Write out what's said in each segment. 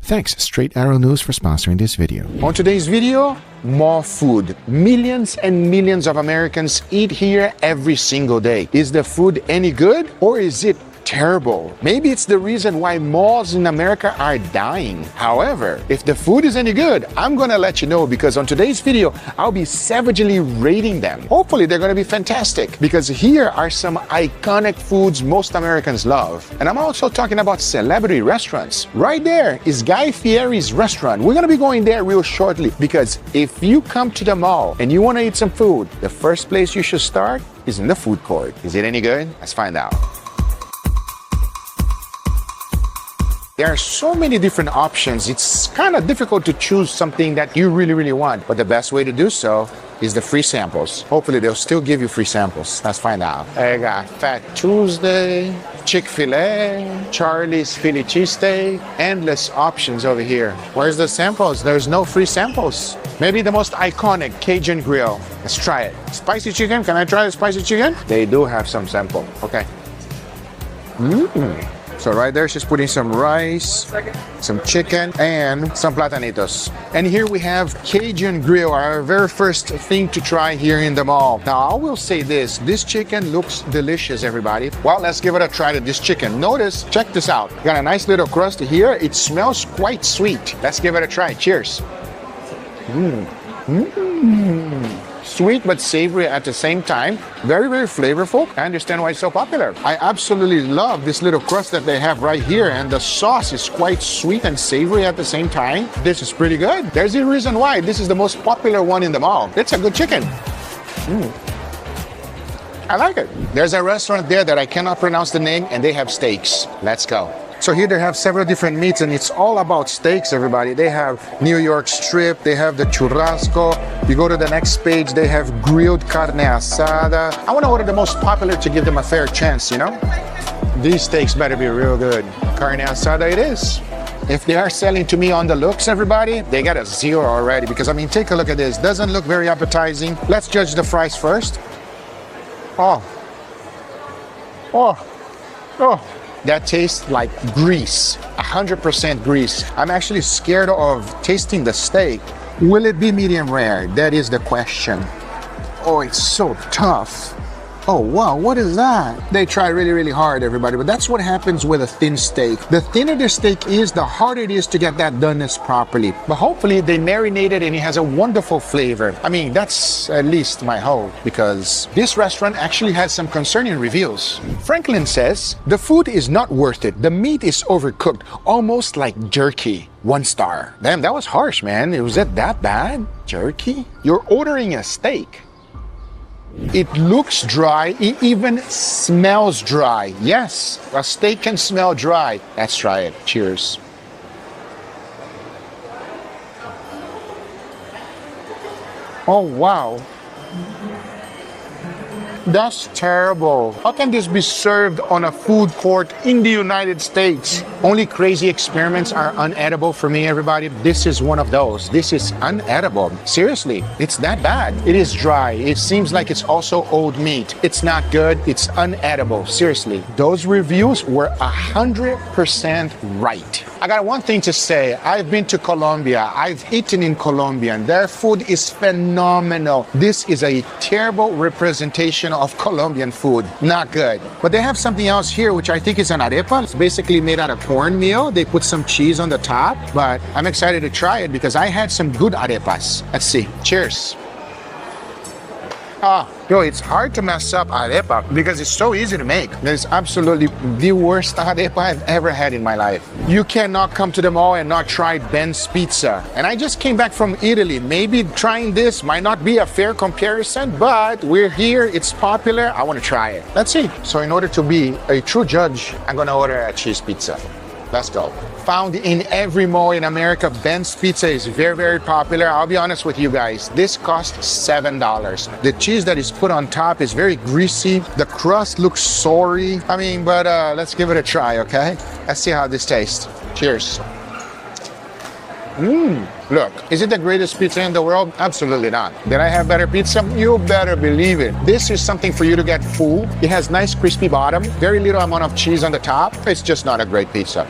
Thanks, Straight Arrow News, for sponsoring this video. On today's video, more food. Millions and millions of Americans eat here every single day. Is the food any good or is it terrible? Maybe it's the reason why malls in America are dying. However, if the food is any good, I'm gonna let you know, because on today's video, I'll be savagely rating them. Hopefully they're gonna be fantastic, because here are some iconic foods most Americans love. And I'm also talking about celebrity restaurants. Right there is Guy Fieri's restaurant. We're gonna be going there real shortly, because if you come to the mall and you wanna eat some food, the first place you should start is in the food court. Is it any good? Let's find out. There are so many different options. It's kind of difficult to choose something that you really want. But the best way to do so is the free samples. Hopefully they'll still give you free samples. Let's find out. I got Fat Tuesday, Chick-fil-A, Charlie's Philly cheesesteak, endless options over here. Where's the samples? There's no free samples. Maybe the most iconic Cajun grill. Let's try it. Spicy chicken, can I try the spicy chicken? They do have some sample, okay. So right there, she's putting some rice, some chicken, and some platanitos. And here we have Cajun grill, our very first thing to try here in the mall. Now, I will say this chicken looks delicious, everybody. Well, let's give it a try to this chicken. Notice, check this out. Got a nice little crust here. It smells quite sweet. Let's give it a try. Cheers. Sweet but savory at the same time. Very flavorful. I understand why it's so popular. I absolutely love this little crust that they have right here, and the sauce is quite sweet and savory at the same time. This is pretty good. There's a reason why this is the most popular one in the mall. It's a good chicken. I like it. There's a restaurant there that I cannot pronounce the name, and they have steaks. Let's go. So here they have several different meats, and it's all about steaks, everybody. They have New York strip, they have the churrasco. You go to the next page, they have grilled carne asada. I want to order the most popular to give them a fair chance, you know? These steaks better be real good. Carne asada it is. If they are selling to me on the looks, everybody, they got a 0 already, because I mean, take a look at this. Doesn't look very appetizing. Let's judge the fries first. Oh. That tastes like grease, 100% grease. I'm actually scared of tasting the steak. Will it be medium rare? That is the question. Oh, it's so tough. Oh, wow, what is that? They try really hard, everybody, but that's what happens with a thin steak. The thinner the steak is, the harder it is to get that doneness properly. But hopefully they marinate it and it has a wonderful flavor. I mean, that's at least my hope, because this restaurant actually has some concerning reviews. Franklin says, the food is not worth it. The meat is overcooked, almost like jerky. 1 star. Damn, that was harsh, man. Was it that bad? Jerky? You're ordering a steak. It looks dry, it even smells dry. Yes, a steak can smell dry. Let's try it. Cheers. Oh, wow. That's terrible. How can this be served on a food court in the United States? Only crazy experiments are unedible for me, everybody. This is one of those. This is unedible. Seriously, it's that bad. It is dry. It seems like it's also old meat. It's not good. It's unedible. Seriously. Those reviews were 100% right. I got one thing to say. I've been to Colombia. I've eaten in Colombia, and their food is phenomenal. This is a terrible representation of Colombian food. Not good. But they have something else here, which I think is an arepa. It's basically made out of cornmeal. They put some cheese on the top, but I'm excited to try it because I had some good arepas. Let's see. Cheers. It's hard to mess up arepa because it's so easy to make. It's absolutely the worst arepa I've ever had in my life. You cannot come to the mall and not try Ben's Pizza. And I just came back from Italy. Maybe trying this might not be a fair comparison, but we're here, it's popular, I want to try it. Let's see. So in order to be a true judge, I'm gonna order a cheese pizza. Let's go. Found in every mall in America, Ben's Pizza is very popular. I'll be honest with you guys, this costs $7. The cheese that is put on top is very greasy. The crust looks sorry. I mean, but let's give it a try, okay? Let's see how this tastes. Cheers. Look, is it the greatest pizza in the world? Absolutely not. Did I have better pizza? You better believe it. This is something for you to get full. It has nice crispy bottom, very little amount of cheese on the top. It's just not a great pizza.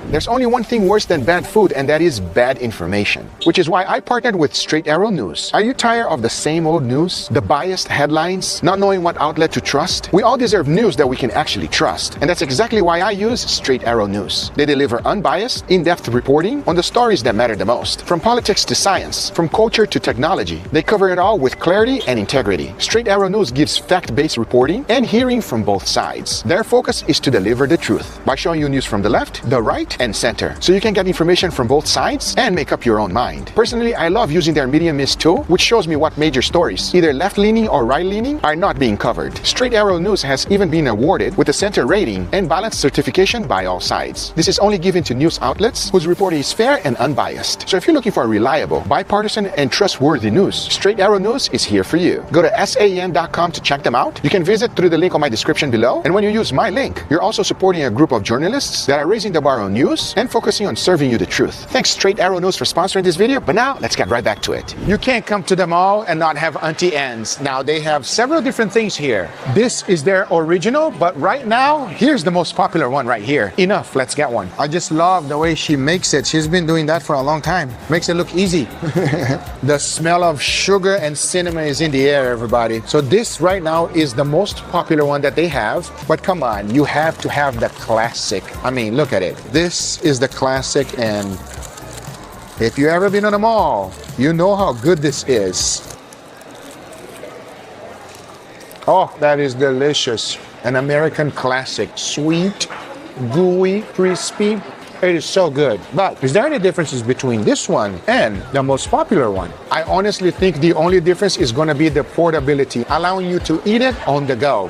There's only one thing worse than bad food, and that is bad information. Which is why I partnered with Straight Arrow News. Are you tired of the same old news? The biased headlines? Not knowing what outlet to trust? We all deserve news that we can actually trust. And that's exactly why I use Straight Arrow News. They deliver unbiased, in-depth reporting on the stories that matter the most. From politics to science, from culture to technology, they cover it all with clarity and integrity. Straight Arrow News gives fact-based reporting and hearing from both sides. Their focus is to deliver the truth by showing you news from the left, the right, and center, so you can get information from both sides and make up your own mind. Personally, I love using their Medium Mist tool, which shows me what major stories, either left-leaning or right-leaning, are not being covered. Straight Arrow News has even been awarded with a center rating and balanced certification by all sides. This is only given to news outlets whose reporting is fair and unbiased. So if you're looking for reliable, bipartisan, and trustworthy news, Straight Arrow News is here for you. Go to SAN.com to check them out. You can visit through the link on my description below. And when you use my link, you're also supporting a group of journalists that are raising the bar on news and focusing on serving you the truth. Thanks Straight Arrow News for sponsoring this video, but now let's get right back to it. You can't come to the mall and not have Auntie Anne's. Now they have several different things here. This is their original, but right now, here's the most popular one right here. Enough, let's get one. I just love the way she makes it. She's been doing that for a long time. Makes it look easy. The smell of sugar and cinnamon is in the air, everybody. So this right now is the most popular one that they have, but come on, you have to have the classic. I mean, look at it. This is the classic, and if you ever been on a mall, you know how good this is. Oh, that is delicious. An American classic. Sweet, gooey, crispy. It is so good. But is there any differences between this one and the most popular one? I honestly think the only difference is going to be the portability, allowing you to eat it on the go.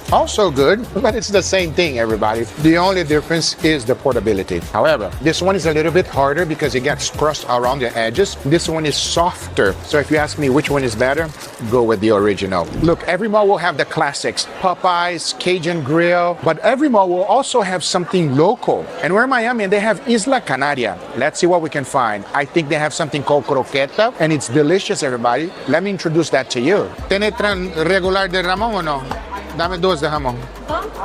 Also good, but it's the same thing, everybody. The only difference is the portability. However, this one is a little bit harder because it gets crushed around the edges. This one is softer. So if you ask me which one is better, go with the original. Look, every mall will have the classics, Popeyes, Cajun Grill, but every mall will also have something local. And we're in Miami and they have Isla Canaria. Let's see what we can find. I think they have something called croqueta and it's delicious, everybody. Let me introduce that to you. ¿Tiene regular de Ramon o no? Dame dos de jamón.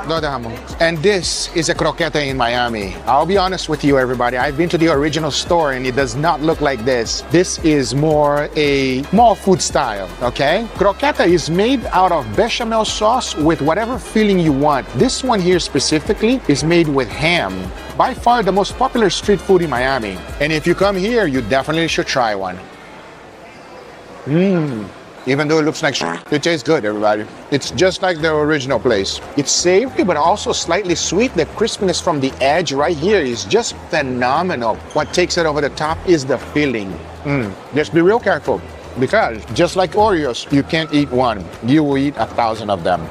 Dos de jamón. And this is a croqueta in Miami. I'll be honest with you, everybody. I've been to the original store and it does not look like this. This is more a mall food style, okay? Croqueta is made out of bechamel sauce with whatever filling you want. This one here specifically is made with ham. By far the most popular street food in Miami. And if you come here, you definitely should try one. Even though it looks like it tastes good, everybody. It's just like the original place. It's savory, but also slightly sweet. The crispiness from the edge right here is just phenomenal. What takes it over the top is the filling. Just be real careful, because just like Oreos, you can't eat one. You will eat 1,000 of them.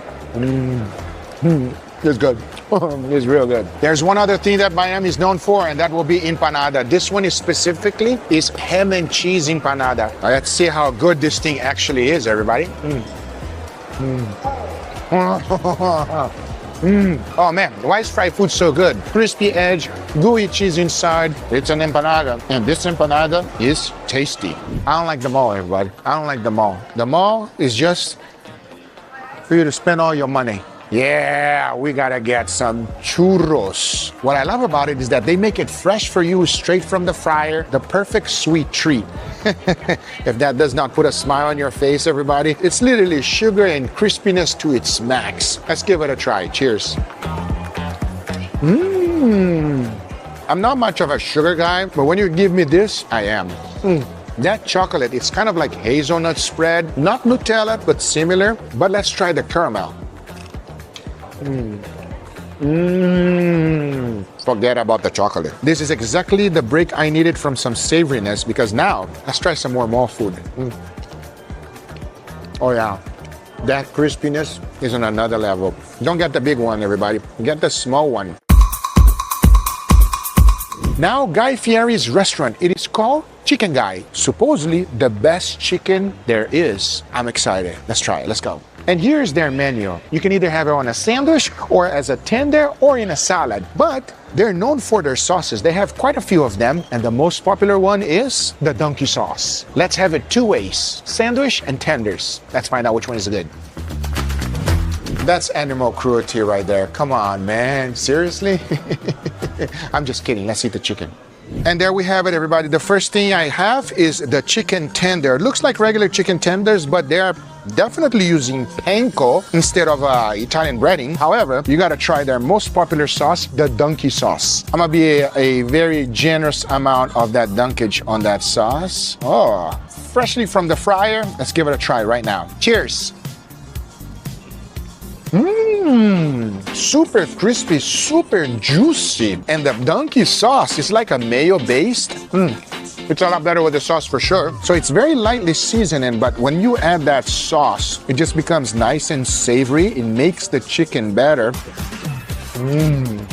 It's good. It's real good. There's one other thing that Miami is known for, and that will be empanada. This one is specifically ham and cheese empanada. Let's see how good this thing actually is, everybody. Oh man, why is fried food so good? Crispy edge, gooey cheese inside. It's an empanada, and this empanada is tasty. I don't like the mall, everybody. I don't like the mall. The mall is just for you to spend all your money. Yeah, we gotta get some churros. What I love about it is that they make it fresh for you straight from the fryer, the perfect sweet treat. If that does not put a smile on your face, everybody, it's literally sugar and crispiness to its max. Let's give it a try. Cheers. I'm not much of a sugar guy, but when you give me this, I am. That chocolate, it's kind of like hazelnut spread, not Nutella, but similar. But let's try the caramel. Forget about the chocolate. This is exactly the break I needed from some savoriness, because now let's try some more mall food. Oh yeah, that crispiness is on another level. Don't get the big one, everybody. Get the small one. Now, Guy Fieri's restaurant, it is called Chicken Guy. Supposedly the best chicken there is. I'm excited. Let's try it. Let's go. And here's their menu. You can either have it on a sandwich or as a tender or in a salad. But they're known for their sauces. They have quite a few of them. And the most popular one is the donkey sauce. Let's have it two ways, sandwich and tenders. Let's find out which one is good. That's animal cruelty right there. Come on, man. Seriously? I'm just kidding. Let's eat the chicken. And there we have it, everybody. The first thing I have is the chicken tender. It looks like regular chicken tenders, but they are definitely using panko instead of Italian breading. However, you gotta try their most popular sauce, the donkey sauce. I'm gonna be a very generous amount of that dunkage on that sauce. Oh, freshly from the fryer. Let's give it a try right now. Cheers. Super crispy, super juicy. And the donkey sauce is like a mayo based. It's a lot better with the sauce for sure. So it's very lightly seasoned, but when you add that sauce, it just becomes nice and savory. It makes the chicken better.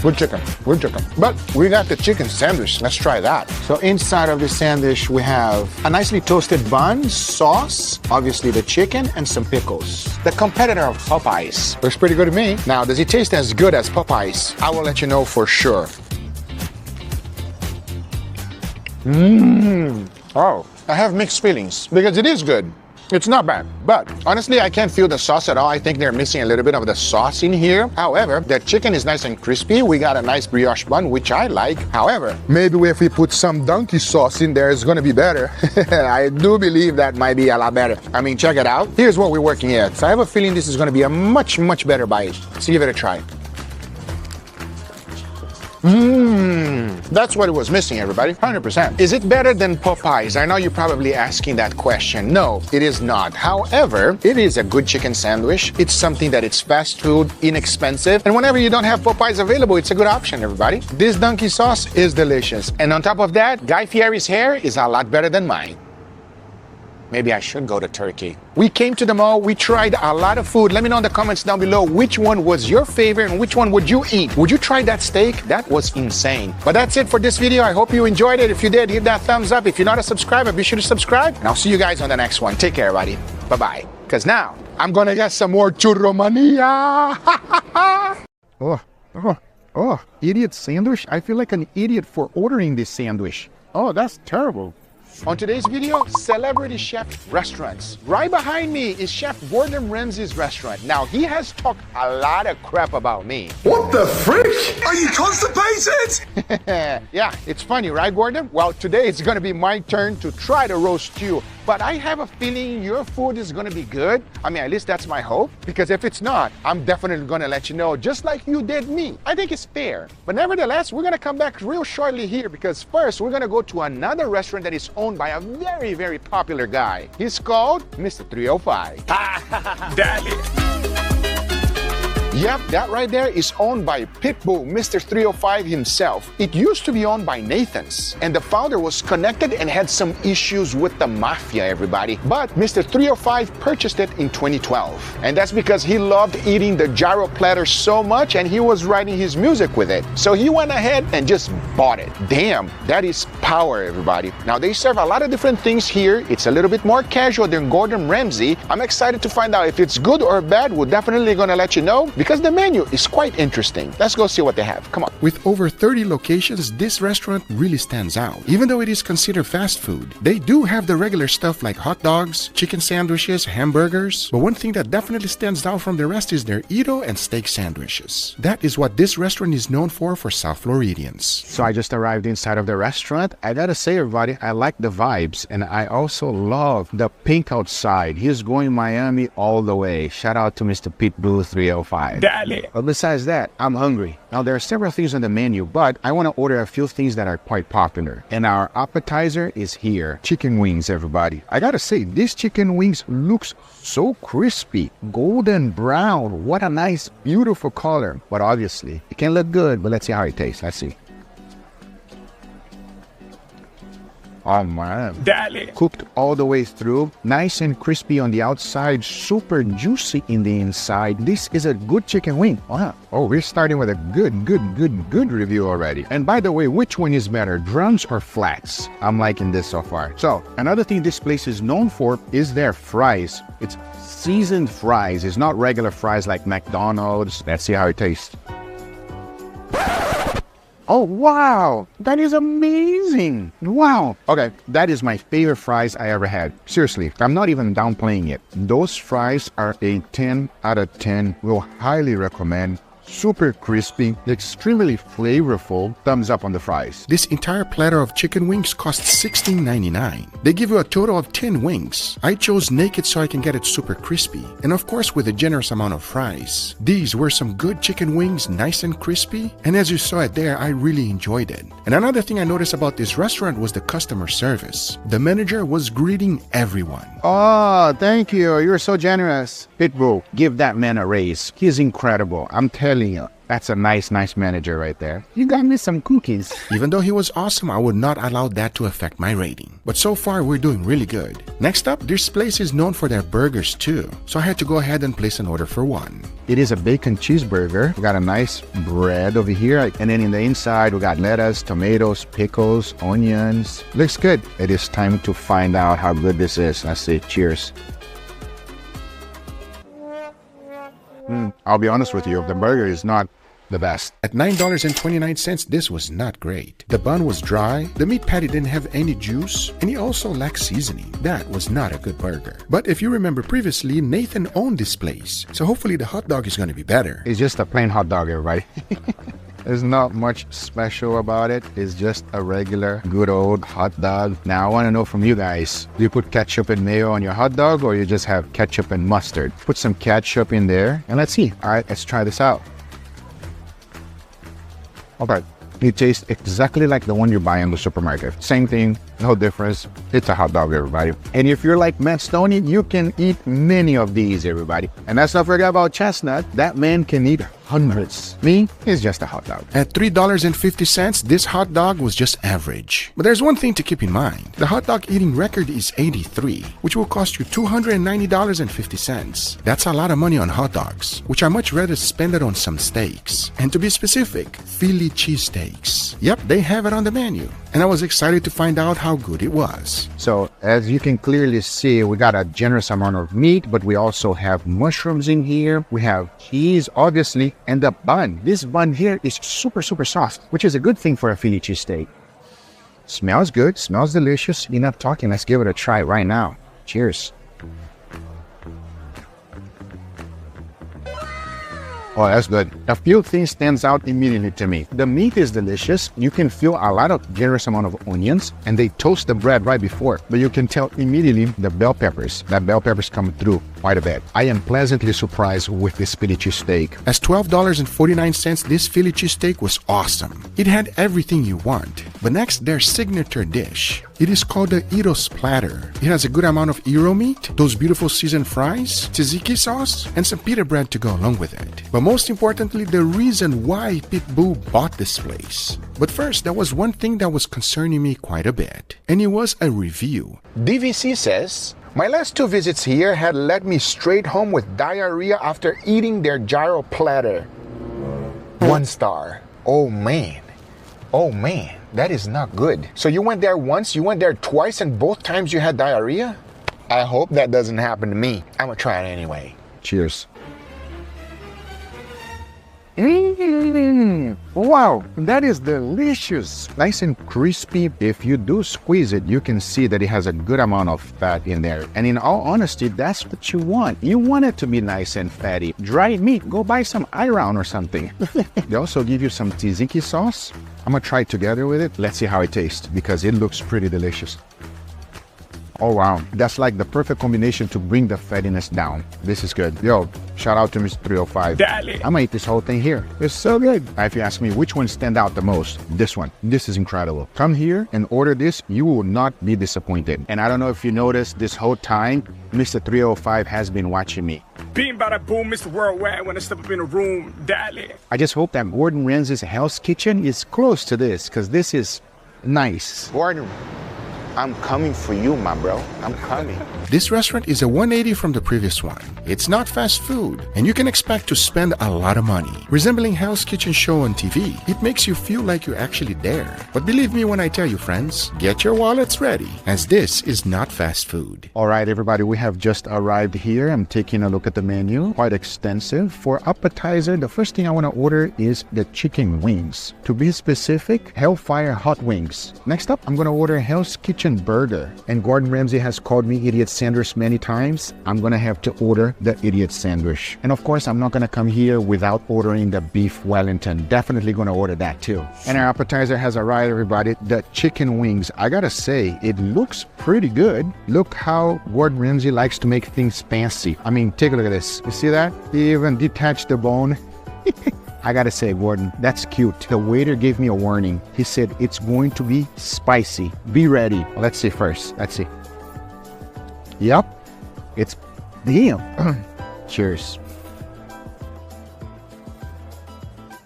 Good chicken, good chicken. But we got the chicken sandwich. Let's try that. So inside of the sandwich, we have a nicely toasted bun, sauce, obviously the chicken, and some pickles. The competitor of Popeyes. Looks pretty good to me. Now, does it taste as good as Popeyes? I will let you know for sure. Oh, I have mixed feelings because it is good. It's not bad, but honestly, I can't feel the sauce at all. I think they're missing a little bit of the sauce in here. However, the chicken is nice and crispy. We got a nice brioche bun, which I like. However, maybe if we put some donkey sauce in there, it's gonna be better. I do believe that might be a lot better. I mean, check it out. Here's what we're working at. So I have a feeling this is gonna be a much, much better bite. Let's give it a try. That's what it was missing, everybody. 100%. Is it better than Popeyes? I know you're probably asking that question. No, it is not. However, it is a good chicken sandwich. It's something that it's fast food, inexpensive, and whenever you don't have Popeyes available, it's a good option, everybody. This donkey sauce is delicious. And on top of that, Guy Fieri's hair is a lot better than mine. Maybe I should go to Turkey. We came to the mall, we tried a lot of food. Let me know in the comments down below which one was your favorite and which one would you eat. Would you try that steak? That was insane. But that's it for this video. I hope you enjoyed it. If you did, hit that thumbs up. If you're not a subscriber, be sure to subscribe. And I'll see you guys on the next one. Take care, everybody. Bye-bye. Because now, I'm gonna get some more churromania. Oh, idiot sandwich? I feel like an idiot for ordering this sandwich. Oh, that's terrible. On today's video, celebrity chef restaurants. Right behind me is Chef Gordon Ramsay's restaurant. Now, he has talked a lot of crap about me. What the frick? Are you constipated? Yeah, it's funny, right, Gordon? Well, today it's gonna be my turn to try to roast you. But I have a feeling your food is gonna be good. I mean, at least that's my hope. Because if it's not, I'm definitely gonna let you know, just like you did me. I think it's fair. But nevertheless, we're gonna come back real shortly here because first, we're gonna go to another restaurant that is owned by a very, very popular guy. He's called Mr. 305. Daddy. Yep, that right there is owned by Pitbull, Mr. 305 himself. It used to be owned by Nathan's, and the founder was connected and had some issues with the mafia, everybody. But Mr. 305 purchased it in 2012, and that's because he loved eating the gyro platter so much, and he was writing his music with it. So he went ahead and just bought it. Damn, that is power, everybody. Now, they serve a lot of different things here. It's a little bit more casual than Gordon Ramsay. I'm excited to find out if it's good or bad. We're definitely gonna let you know, because the menu is quite interesting. Let's go see what they have. Come on. With over 30 locations, this restaurant really stands out. Even though it is considered fast food, they do have the regular stuff like hot dogs, chicken sandwiches, hamburgers. But one thing that definitely stands out from the rest is their Ito and steak sandwiches. That is what this restaurant is known for South Floridians. So I just arrived inside of the restaurant. I gotta say, everybody, I like the vibes, and I also love the pink outside. He's going Miami all the way. Shout out to Mr. Pitbull 305. Daddy. But besides that, I'm hungry. Now, there are several things on the menu, but I want to order a few things that are quite popular. And our appetizer is here. Chicken wings, everybody. I gotta say, this chicken wings looks so crispy, golden brown. What a nice, beautiful color. But obviously, it can look good, but let's see how it tastes. Let's see. Oh man, Daddy. Cooked all the way through, nice and crispy on the outside, super juicy in the inside. This is a good chicken wing. Wow. Oh, we're starting with a good review already. And by the way, which one is better, drums or flats? I'm liking this so far. So, another thing this place is known for is their fries. It's seasoned fries. It's not regular fries like McDonald's. Let's see how it tastes. Oh, wow. That is amazing. Wow. Okay, that is my favorite fries I ever had. Seriously, I'm not even downplaying it. Those fries are a 10 out of 10. Will highly recommend. Super crispy, extremely flavorful. Thumbs up on the fries. This entire platter of chicken wings costs $16.99. They give you a total of 10 wings. I chose naked so I can get it super crispy. And of course with a generous amount of fries. These were some good chicken wings, nice and crispy. And as you saw it there, I really enjoyed it. And another thing I noticed about this restaurant was the customer service. The manager was greeting everyone. Oh, thank you. You're so generous. Pitbull, give that man a raise. He's incredible. I'm telling you. That's a nice manager right there. You got me some cookies. Even though he was awesome, I would not allow that to affect my rating. But so far, we're doing really good. Next up, this place is known for their burgers too. So I had to go ahead and place an order for one. It is a bacon cheeseburger. We got a nice bread over here. And then in the inside, we got lettuce, tomatoes, pickles, onions. Looks good. It is time to find out how good this is. Let's say cheers. I'll be honest with you, the burger is not the best. At $9.29, this was not great. The bun was dry, the meat patty didn't have any juice, and it also lacked seasoning. That was not a good burger. But if you remember previously, Nathan owned this place, so hopefully the hot dog is going to be better. It's just a plain hot dog, everybody. There's not much special about it. It's just a regular, good old hot dog. Now, I want to know from you guys, do you put ketchup and mayo on your hot dog or you just have ketchup and mustard? Put some ketchup in there and let's see. All right, let's try this out. All right. It tastes exactly like the one you buy in the supermarket. Same thing, no difference. It's a hot dog, everybody. And if you're like Matt Stoney, you can eat many of these, everybody. And let's not forget about Chestnut. That man can eat hundreds. Me, it's just a hot dog. At $3.50, this hot dog was just average. But there's one thing to keep in mind. The hot dog eating record is 83, which will cost you $290.50. That's a lot of money on hot dogs, which I much rather spend it on some steaks. And to be specific, Philly cheesesteaks. Yep, they have it on the menu. And I was excited to find out how good it was. So, as you can clearly see, we got a generous amount of meat, but we also have mushrooms in here. We have cheese, obviously, and the bun. This bun here is super soft, which is a good thing for a Philly cheesesteak. Smells good, smells delicious. Enough talking, let's give it a try right now. Cheers. Oh, that's good. A few things stands out immediately to me. The meat is delicious. You can feel a lot of generous amount of onions, and they toast the bread right before. But you can tell immediately the bell peppers. That bell peppers come through quite a bit. I am pleasantly surprised with this Philly cheesesteak. As $12.49, this Philly cheesesteak was awesome. It had everything you want. But next, their signature dish. It is called the Eros platter. It has a good amount of gyro meat, those beautiful seasoned fries, tzatziki sauce, and some pita bread to go along with it. But most importantly, the reason why Pitbull bought this place. But first, there was one thing that was concerning me quite a bit, and it was a review. DVC says, my last 2 visits here had led me straight home with diarrhea after eating their gyro platter. 1 star. Oh man. Oh man. That is not good. So you went there once, you went there twice, and both times you had diarrhea? I hope that doesn't happen to me. I'm gonna try it anyway. Cheers. Wow, that is delicious. Nice and crispy. If you do squeeze it, you can see that it has a good amount of fat in there. And in all honesty, that's what you want. You want it to be nice and fatty. Dry meat, go buy some iron or something. They also give you some tzatziki sauce. I'm gonna try it together with it. Let's see how it tastes because it looks pretty delicious. Oh wow, that's like the perfect combination to bring the fattiness down. This is good. Yo, shout out to Mr. 305. Dale. I'm gonna eat this whole thing here. It's so good. If you ask me which one stand out the most, this one. This is incredible. Come here and order this. You will not be disappointed. And I don't know if you noticed this whole time, Mr. 305 has been watching me. Being bada boom, Mr. Worldwide, when I step up in a room, Dale. I just hope that Gordon Ramsay's Hell's Kitchen is close to this because this is nice. Gordon, I'm coming for you, my bro. I'm coming. This restaurant is a 180 from the previous one. It's not fast food, and you can expect to spend a lot of money. Resembling Hell's Kitchen show on TV, it makes you feel like you're actually there. But believe me when I tell you, friends, get your wallets ready, as this is not fast food. All right, everybody, we have just arrived here. I'm taking a look at the menu, quite extensive. For appetizer, the first thing I want to order is the chicken wings. To be specific, Hellfire hot wings. Next up, I'm going to order Hell's Kitchen burger. And Gordon Ramsay has called me idiot sandwich many times. I'm going to have to order the idiot sandwich. And of course, I'm not going to come here without ordering the beef Wellington. Definitely going to order that too. And our appetizer has arrived, everybody. The chicken wings. I got to say, it looks pretty good. Look how Gordon Ramsay likes to make things fancy. I mean, take a look at this. You see that? He even detached the bone. I gotta say, Gordon, that's cute. The waiter gave me a warning. He said it's going to be spicy. Be ready. Let's see first. Let's see. Yep. It's... Damn. Cheers.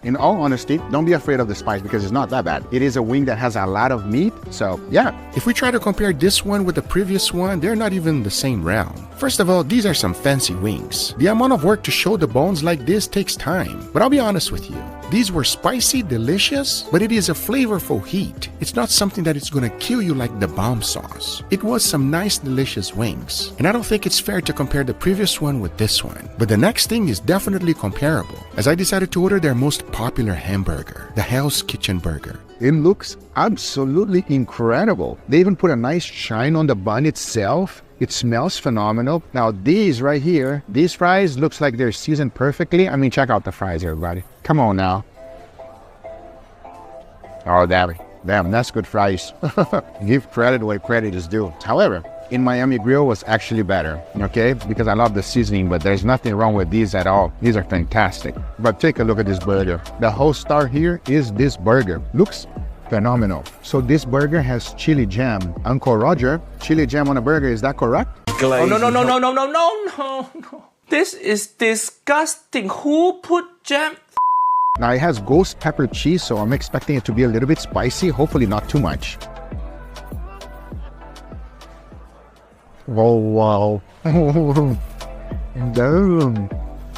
In all honesty, don't be afraid of the spice because it's not that bad. It is a wing that has a lot of meat, so yeah. If we try to compare this one with the previous one, they're not even the same round. First of all, these are some fancy wings. The amount of work to show the bones like this takes time. But I'll be honest with you, these were spicy, delicious, but it is a flavorful heat. It's not something that is gonna kill you like the bomb sauce. It was some nice, delicious wings. And I don't think it's fair to compare the previous one with this one. But the next thing is definitely comparable, as I decided to order their most popular hamburger, the Hell's Kitchen burger. It looks absolutely incredible. They even put a nice shine on the bun itself. It smells phenomenal. Now these right here, these fries looks like they're seasoned perfectly. I mean, check out the fries, everybody. Come on now. Oh, damn, that's good fries. Give credit where credit is due. However, in Miami Grill was actually better, okay? Because I love the seasoning, but there's nothing wrong with these at all. These are fantastic. But take a look at this burger. The whole star here is this burger. Looks phenomenal. So this burger has chili jam. Uncle Roger, chili jam on a burger, is that correct? Oh, no. This is disgusting. Who put jam? Now it has ghost pepper cheese, so I'm expecting it to be a little bit spicy, hopefully not too much. Oh, wow. Damn.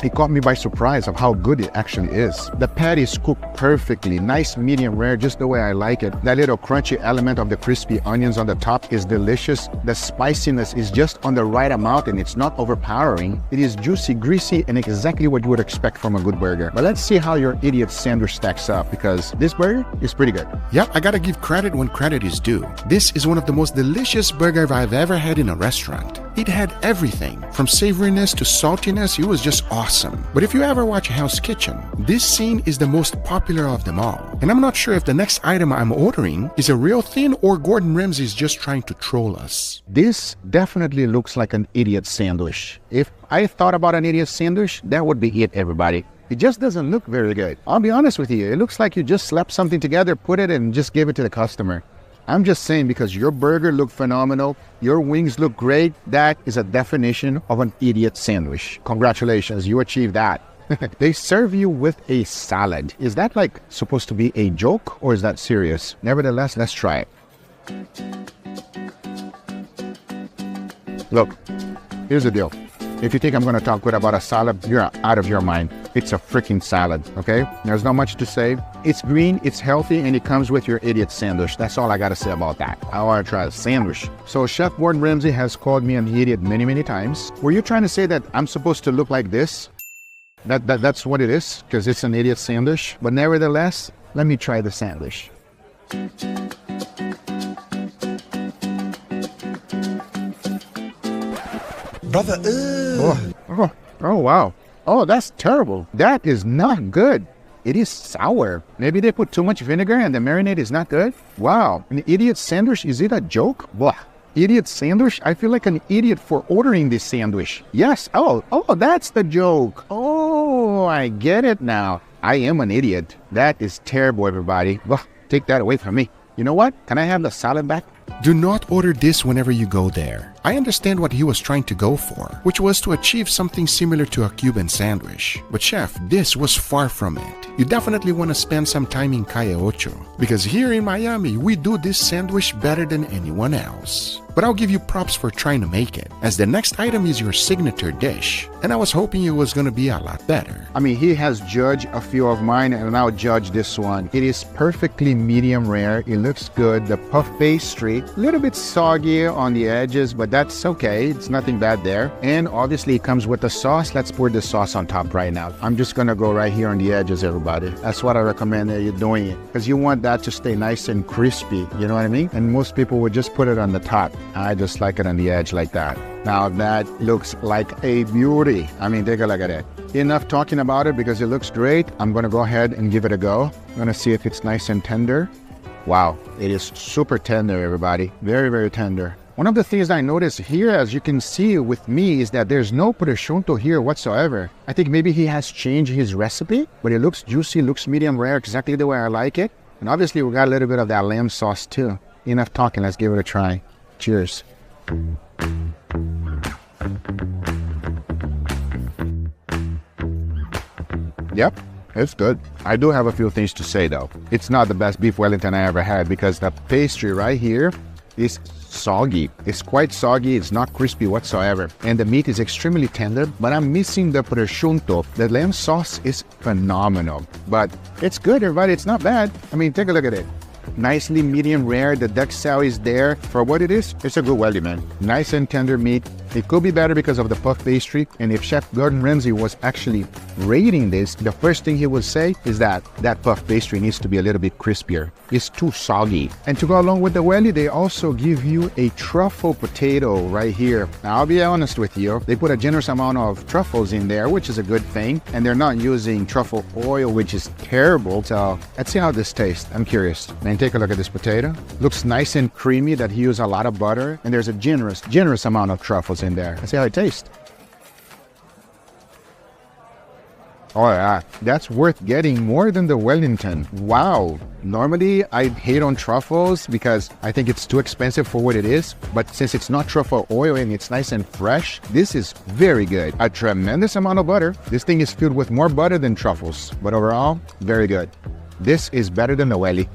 It caught me by surprise of how good it actually is. The patty is cooked perfectly, nice medium rare, just the way I like it. That little crunchy element of the crispy onions on the top is delicious. The spiciness is just on the right amount and it's not overpowering. It is juicy, greasy, and exactly what you would expect from a good burger. But let's see how your idiot sandwich stacks up, because this burger is pretty good. Yep, I gotta give credit when credit is due. This is one of the most delicious burgers I've ever had in a restaurant. It had everything, from savoriness to saltiness. It was just awesome. But if you ever watch Hell's Kitchen, this scene is the most popular of them all. And I'm not sure if the next item I'm ordering is a real thing or Gordon Ramsay is just trying to troll us. This definitely looks like an idiot sandwich. If I thought about an idiot sandwich, that would be it, everybody. It just doesn't look very good. I'll be honest with you, it looks like you just slapped something together, put it, and just gave it to the customer. I'm just saying, because your burger looked phenomenal, your wings look great, that is a definition of an idiot sandwich. Congratulations, you achieved that. They serve you with a salad. Is that like supposed to be a joke or is that serious? Nevertheless, let's try it. Look, here's the deal. If you think I'm going to talk good about a salad, you're out of your mind. It's a freaking salad, okay? There's not much to say. It's green, it's healthy, and it comes with your idiot sandwich. That's all I got to say about that. I want to try a sandwich. So Chef Gordon Ramsay has called me an idiot many, many times. Were you trying to say that I'm supposed to look like this? That's what it is, because it's an idiot sandwich. But nevertheless, let me try the sandwich. Brother, Oh, wow. Oh, that's terrible. That is not good. It is sour. Maybe they put too much vinegar and the marinade is not good? Wow. An idiot sandwich, is it a joke? Blah. Idiot sandwich? I feel like an idiot for ordering this sandwich. Yes. Oh, that's the joke. Oh, I get it now. I am an idiot. That is terrible, everybody. Blah. Take that away from me. You know what? Can I have the salad back? Do not order this whenever you go there. I understand what he was trying to go for, which was to achieve something similar to a Cuban sandwich. But chef, this was far from it. You definitely want to spend some time in Calle Ocho, because here in Miami, we do this sandwich better than anyone else. But I'll give you props for trying to make it, as the next item is your signature dish, and I was hoping it was gonna be a lot better. I mean, he has judged a few of mine, and I'll judge this one. It is perfectly medium rare. It looks good. The puff pastry, a little bit soggy on the edges, but that's okay. It's nothing bad there. And obviously it comes with the sauce. Let's pour the sauce on top right now. I'm just gonna go right here on the edges, everybody. That's what I recommend that you're doing it, because you want that to stay nice and crispy, you know what I mean? And most people would just put it on the top. I just like it on the edge like that. Now that looks like a beauty. I mean, take a look at it. Enough talking about it because it looks great. I'm gonna go ahead and give it a go. I'm gonna see if it's nice and tender. Wow, it is super tender, everybody. Very, very tender. One of the things I noticed here, as you can see with me, is that there's no prosciutto here whatsoever. I think maybe he has changed his recipe, but it looks juicy, looks medium rare, exactly the way I like it. And obviously we got a little bit of that lamb sauce too. Enough talking, let's give it a try. Cheers. Yep, it's good. I do have a few things to say though. It's not the best beef Wellington I ever had because the pastry right here is soggy. It's quite soggy. It's not crispy whatsoever. And the meat is extremely tender, but I'm missing the prosciutto. The lamb sauce is phenomenal, but it's good, everybody. It's not bad. I mean, take a look at it. Nicely medium rare. The duck cell is there for what it is. It's a good welly, man. Nice and tender meat. It could be better because of the puff pastry. And if Chef Gordon Ramsay was actually rating this, the first thing he would say is that that puff pastry needs to be a little bit crispier. It's too soggy. And to go along with the welly, they also give you a truffle potato right here. Now, I'll be honest with you. They put a generous amount of truffles in there, which is a good thing. And they're not using truffle oil, which is terrible. So let's see how this tastes. I'm curious. And take a look at this potato. Looks nice and creamy that he used a lot of butter. And there's a generous amount of truffles in there. Let's see how it tastes. Oh yeah, that's worth getting more than the Wellington. Wow. Normally, I hate on truffles because I think it's too expensive for what it is. But since it's not truffle oil and it's nice and fresh, this is very good. A tremendous amount of butter. This thing is filled with more butter than truffles. But overall, very good. This is better than the welly.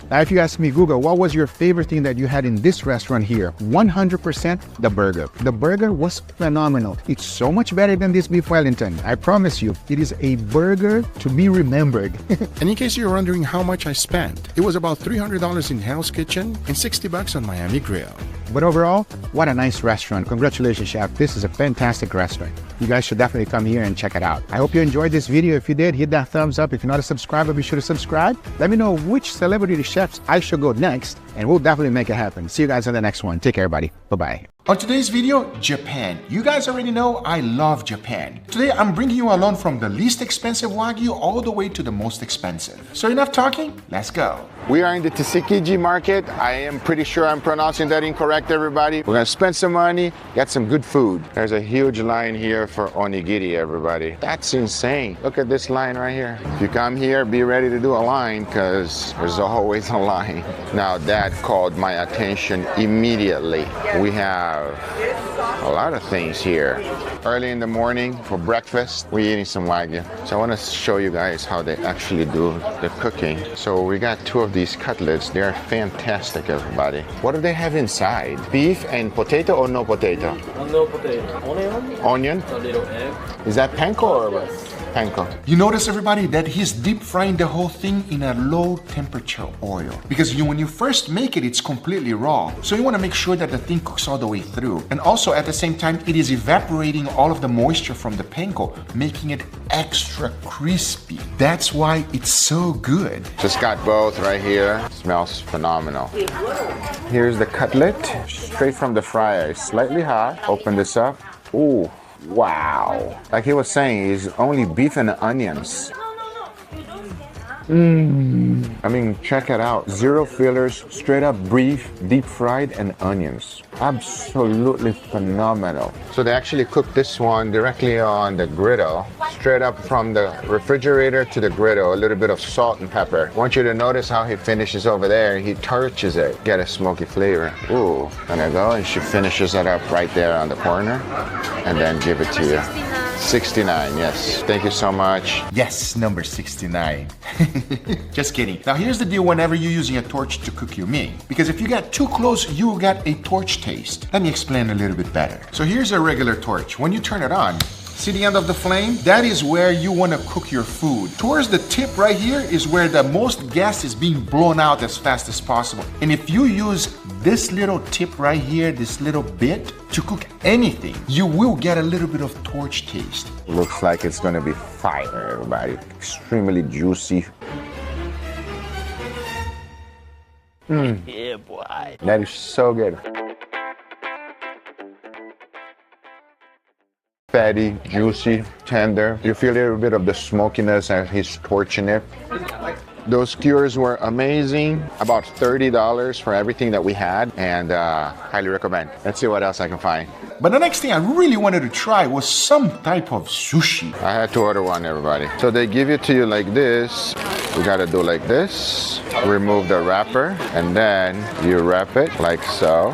Now, if you ask me, Guga, what was your favorite thing that you had in this restaurant here? 100% the burger. The burger was phenomenal. It's so much better than this beef Wellington. I promise you, it is a burger to be remembered. And in case you're wondering how much I spent, it was about $300 in Hell's Kitchen and $60 on Miami Grill. But overall, what a nice restaurant. Congratulations, chef. This is a fantastic restaurant. You guys should definitely come here and check it out. I hope you enjoyed this video. If you did, hit that thumbs up. If you're not a subscriber, be sure to subscribe. Let me know which celebrity chefs I should go next, and we'll definitely make it happen. See you guys on the next one. Take care, everybody. Bye-bye. On today's video, Japan. You guys already know I love Japan. Today, I'm bringing you along from the least expensive Wagyu all the way to the most expensive. So enough talking, let's go. We are in the Tsukiji market. I am pretty sure I'm pronouncing that incorrect, everybody. We're gonna spend some money, get some good food. There's a huge line here for onigiri, everybody. That's insane. Look at this line right here. If you come here, be ready to do a line because there's always a line. Now that caught my attention immediately. We have a lot of things here. Early in the morning for breakfast, we're eating some Wagyu. So I want to show you guys how they actually do the cooking. So we got two of these cutlets. They're fantastic, everybody. What do they have inside? Beef and potato or no potato? No potato. Onion? Onion? A little egg. Is that panko or what? Panko. You notice, everybody, that he's deep frying the whole thing in a low temperature oil. Because when you first make it, it's completely raw. So you want to make sure that the thing cooks all the way through. And also at the same time, it is evaporating all of the moisture from the panko, making it extra crispy. That's why it's so good. Just got both right here. Smells phenomenal. Here's the cutlet, straight from the fryer. It's slightly hot. Open this up. Ooh. Wow. Like he was saying, it's only beef and onions. I mean, check it out. Zero fillers, straight up beef, deep fried, and onions. Absolutely phenomenal. So they actually cook this one directly on the griddle, straight up from the refrigerator to the griddle, a little bit of salt and pepper. I want you to notice how he finishes over there. He torches it, get a smoky flavor. Ooh, and I go, and she finishes it up right there on the corner, and then give it to you. 69, yes. Thank you so much. Yes, number 69. Just kidding. Now here's the deal whenever you're using a torch to cook your meat. Because if you get too close, you get a torch taste. Let me explain a little bit better. So here's a regular torch. When you turn it on, see the end of the flame? That is where you want to cook your food. Towards the tip right here is where the most gas is being blown out as fast as possible. And if you use this little tip right here, this little bit, to cook anything, you will get a little bit of torch taste. Looks like it's gonna be fire, everybody. Extremely juicy. Yeah, boy. That is so good. Fatty, juicy, tender. You feel a little bit of the smokiness as he's torching it. Those skewers were amazing. About $30 for everything that we had, and highly recommend. Let's see what else I can find. But the next thing I really wanted to try was some type of sushi. I had to order one, everybody. So they give it to you like this. You gotta do like this. Remove the wrapper, and then you wrap it like so.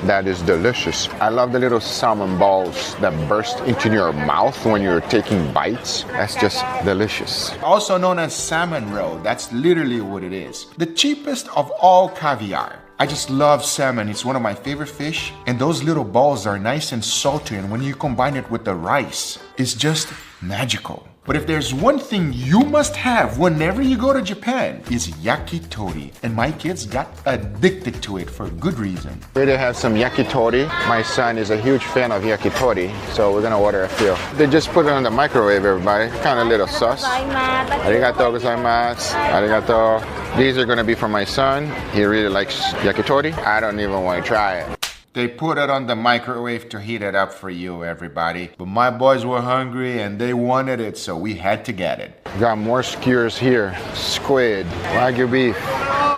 That is delicious. I love the little salmon balls that burst into your mouth when you're taking bites. That's just delicious. Also known as salmon roe. That's literally what it is. The cheapest of all caviar. I just love salmon. It's one of my favorite fish. And those little balls are nice and salty. And when you combine it with the rice, it's just magical. But if there's one thing you must have whenever you go to Japan, is yakitori. And my kids got addicted to it for good reason. Here they have some yakitori. My son is a huge fan of yakitori, so we're gonna order a few. They just put it on the microwave, everybody. Kind of little sauce. Arigato gozaimasu. Arigato. These are gonna be for my son. He really likes yakitori. I don't even want to try it. They put it on the microwave to heat it up for you, everybody. But my boys were hungry and they wanted it, so we had to get it. Got more skewers here. Squid, Wagyu beef.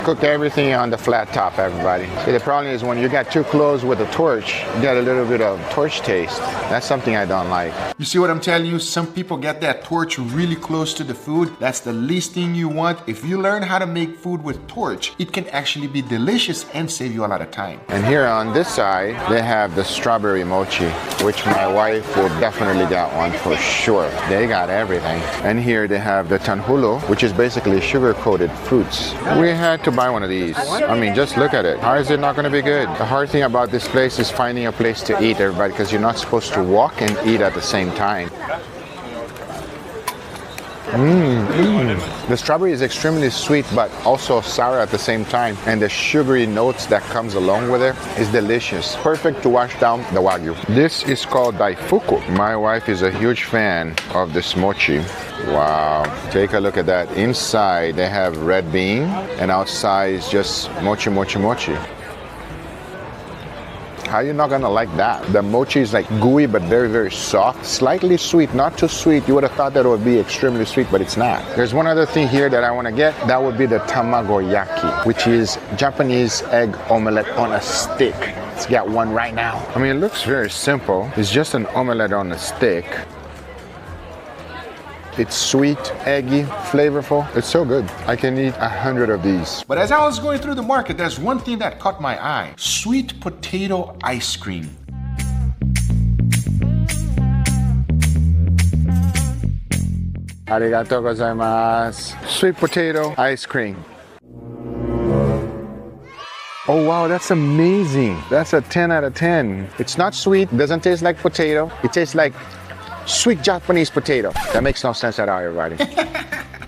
Cooked everything on the flat top, everybody. See, the problem is when you get too close with the torch, you get a little bit of torch taste. That's something I don't like. You see what I'm telling you? Some people get that torch really close to the food. That's the least thing you want. If you learn how to make food with torch, it can actually be delicious and save you a lot of time. And here on this side, they have the strawberry mochi, which my wife will definitely get one for sure. They got everything. And here they have the tanhulo, which is basically sugar-coated fruits. We had to buy one of these. I mean, just look at it. How is it not going to be good? The hard thing about this place is finding a place to eat, everybody, because you're not supposed to walk and eat at the same time. The strawberry is extremely sweet, but also sour at the same time. And the sugary notes that comes along with it is delicious. Perfect to wash down the Wagyu. This is called daifuku. My wife is a huge fan of this mochi. Wow, take a look at that. Inside they have red bean, and outside is just mochi, mochi, mochi. How you not gonna like that? The mochi is like gooey but very, very soft. Slightly sweet, not too sweet. You would have thought that it would be extremely sweet, but it's not. There's one other thing here that I want to get. That would be the tamagoyaki, which is Japanese egg omelette on a stick. Let's get one right now. I mean, it looks very simple. It's just an omelette on a stick. It's sweet, eggy, flavorful. It's so good. I can eat 100 of these. But as I was going through the market, there's one thing that caught my eye. Sweet potato ice cream. Arigato gozaimasu. Sweet potato ice cream. Oh wow, that's amazing. That's a 10 out of 10. It's not sweet, doesn't taste like potato. It tastes like sweet Japanese potato. That makes no sense at all, everybody.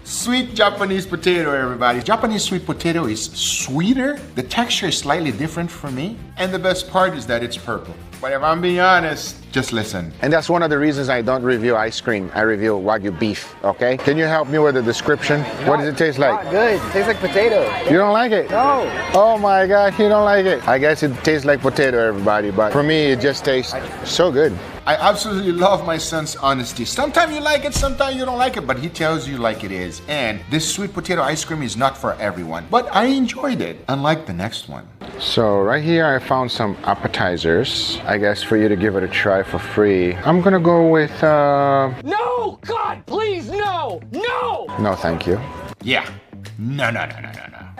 Sweet Japanese potato, everybody. Japanese sweet potato is sweeter. The texture is slightly different for me. And the best part is that it's purple. But if I'm being honest, just listen. And that's one of the reasons I don't review ice cream. I review Wagyu beef, okay? Can you help me with the description? What does it taste like? Not good. It tastes like potato. You don't like it? No. Oh my gosh, you don't like it. I guess it tastes like potato, everybody, but for me, it just tastes so good. I absolutely love my son's honesty. Sometimes you like it, sometimes you don't like it, but he tells you like it is. And this sweet potato ice cream is not for everyone, but I enjoyed it, unlike the next one. So right here, I found some appetizers. I guess for you to give it a try for free. I'm gonna go with, No! God, please, no! No! no, thank you. Yeah. No.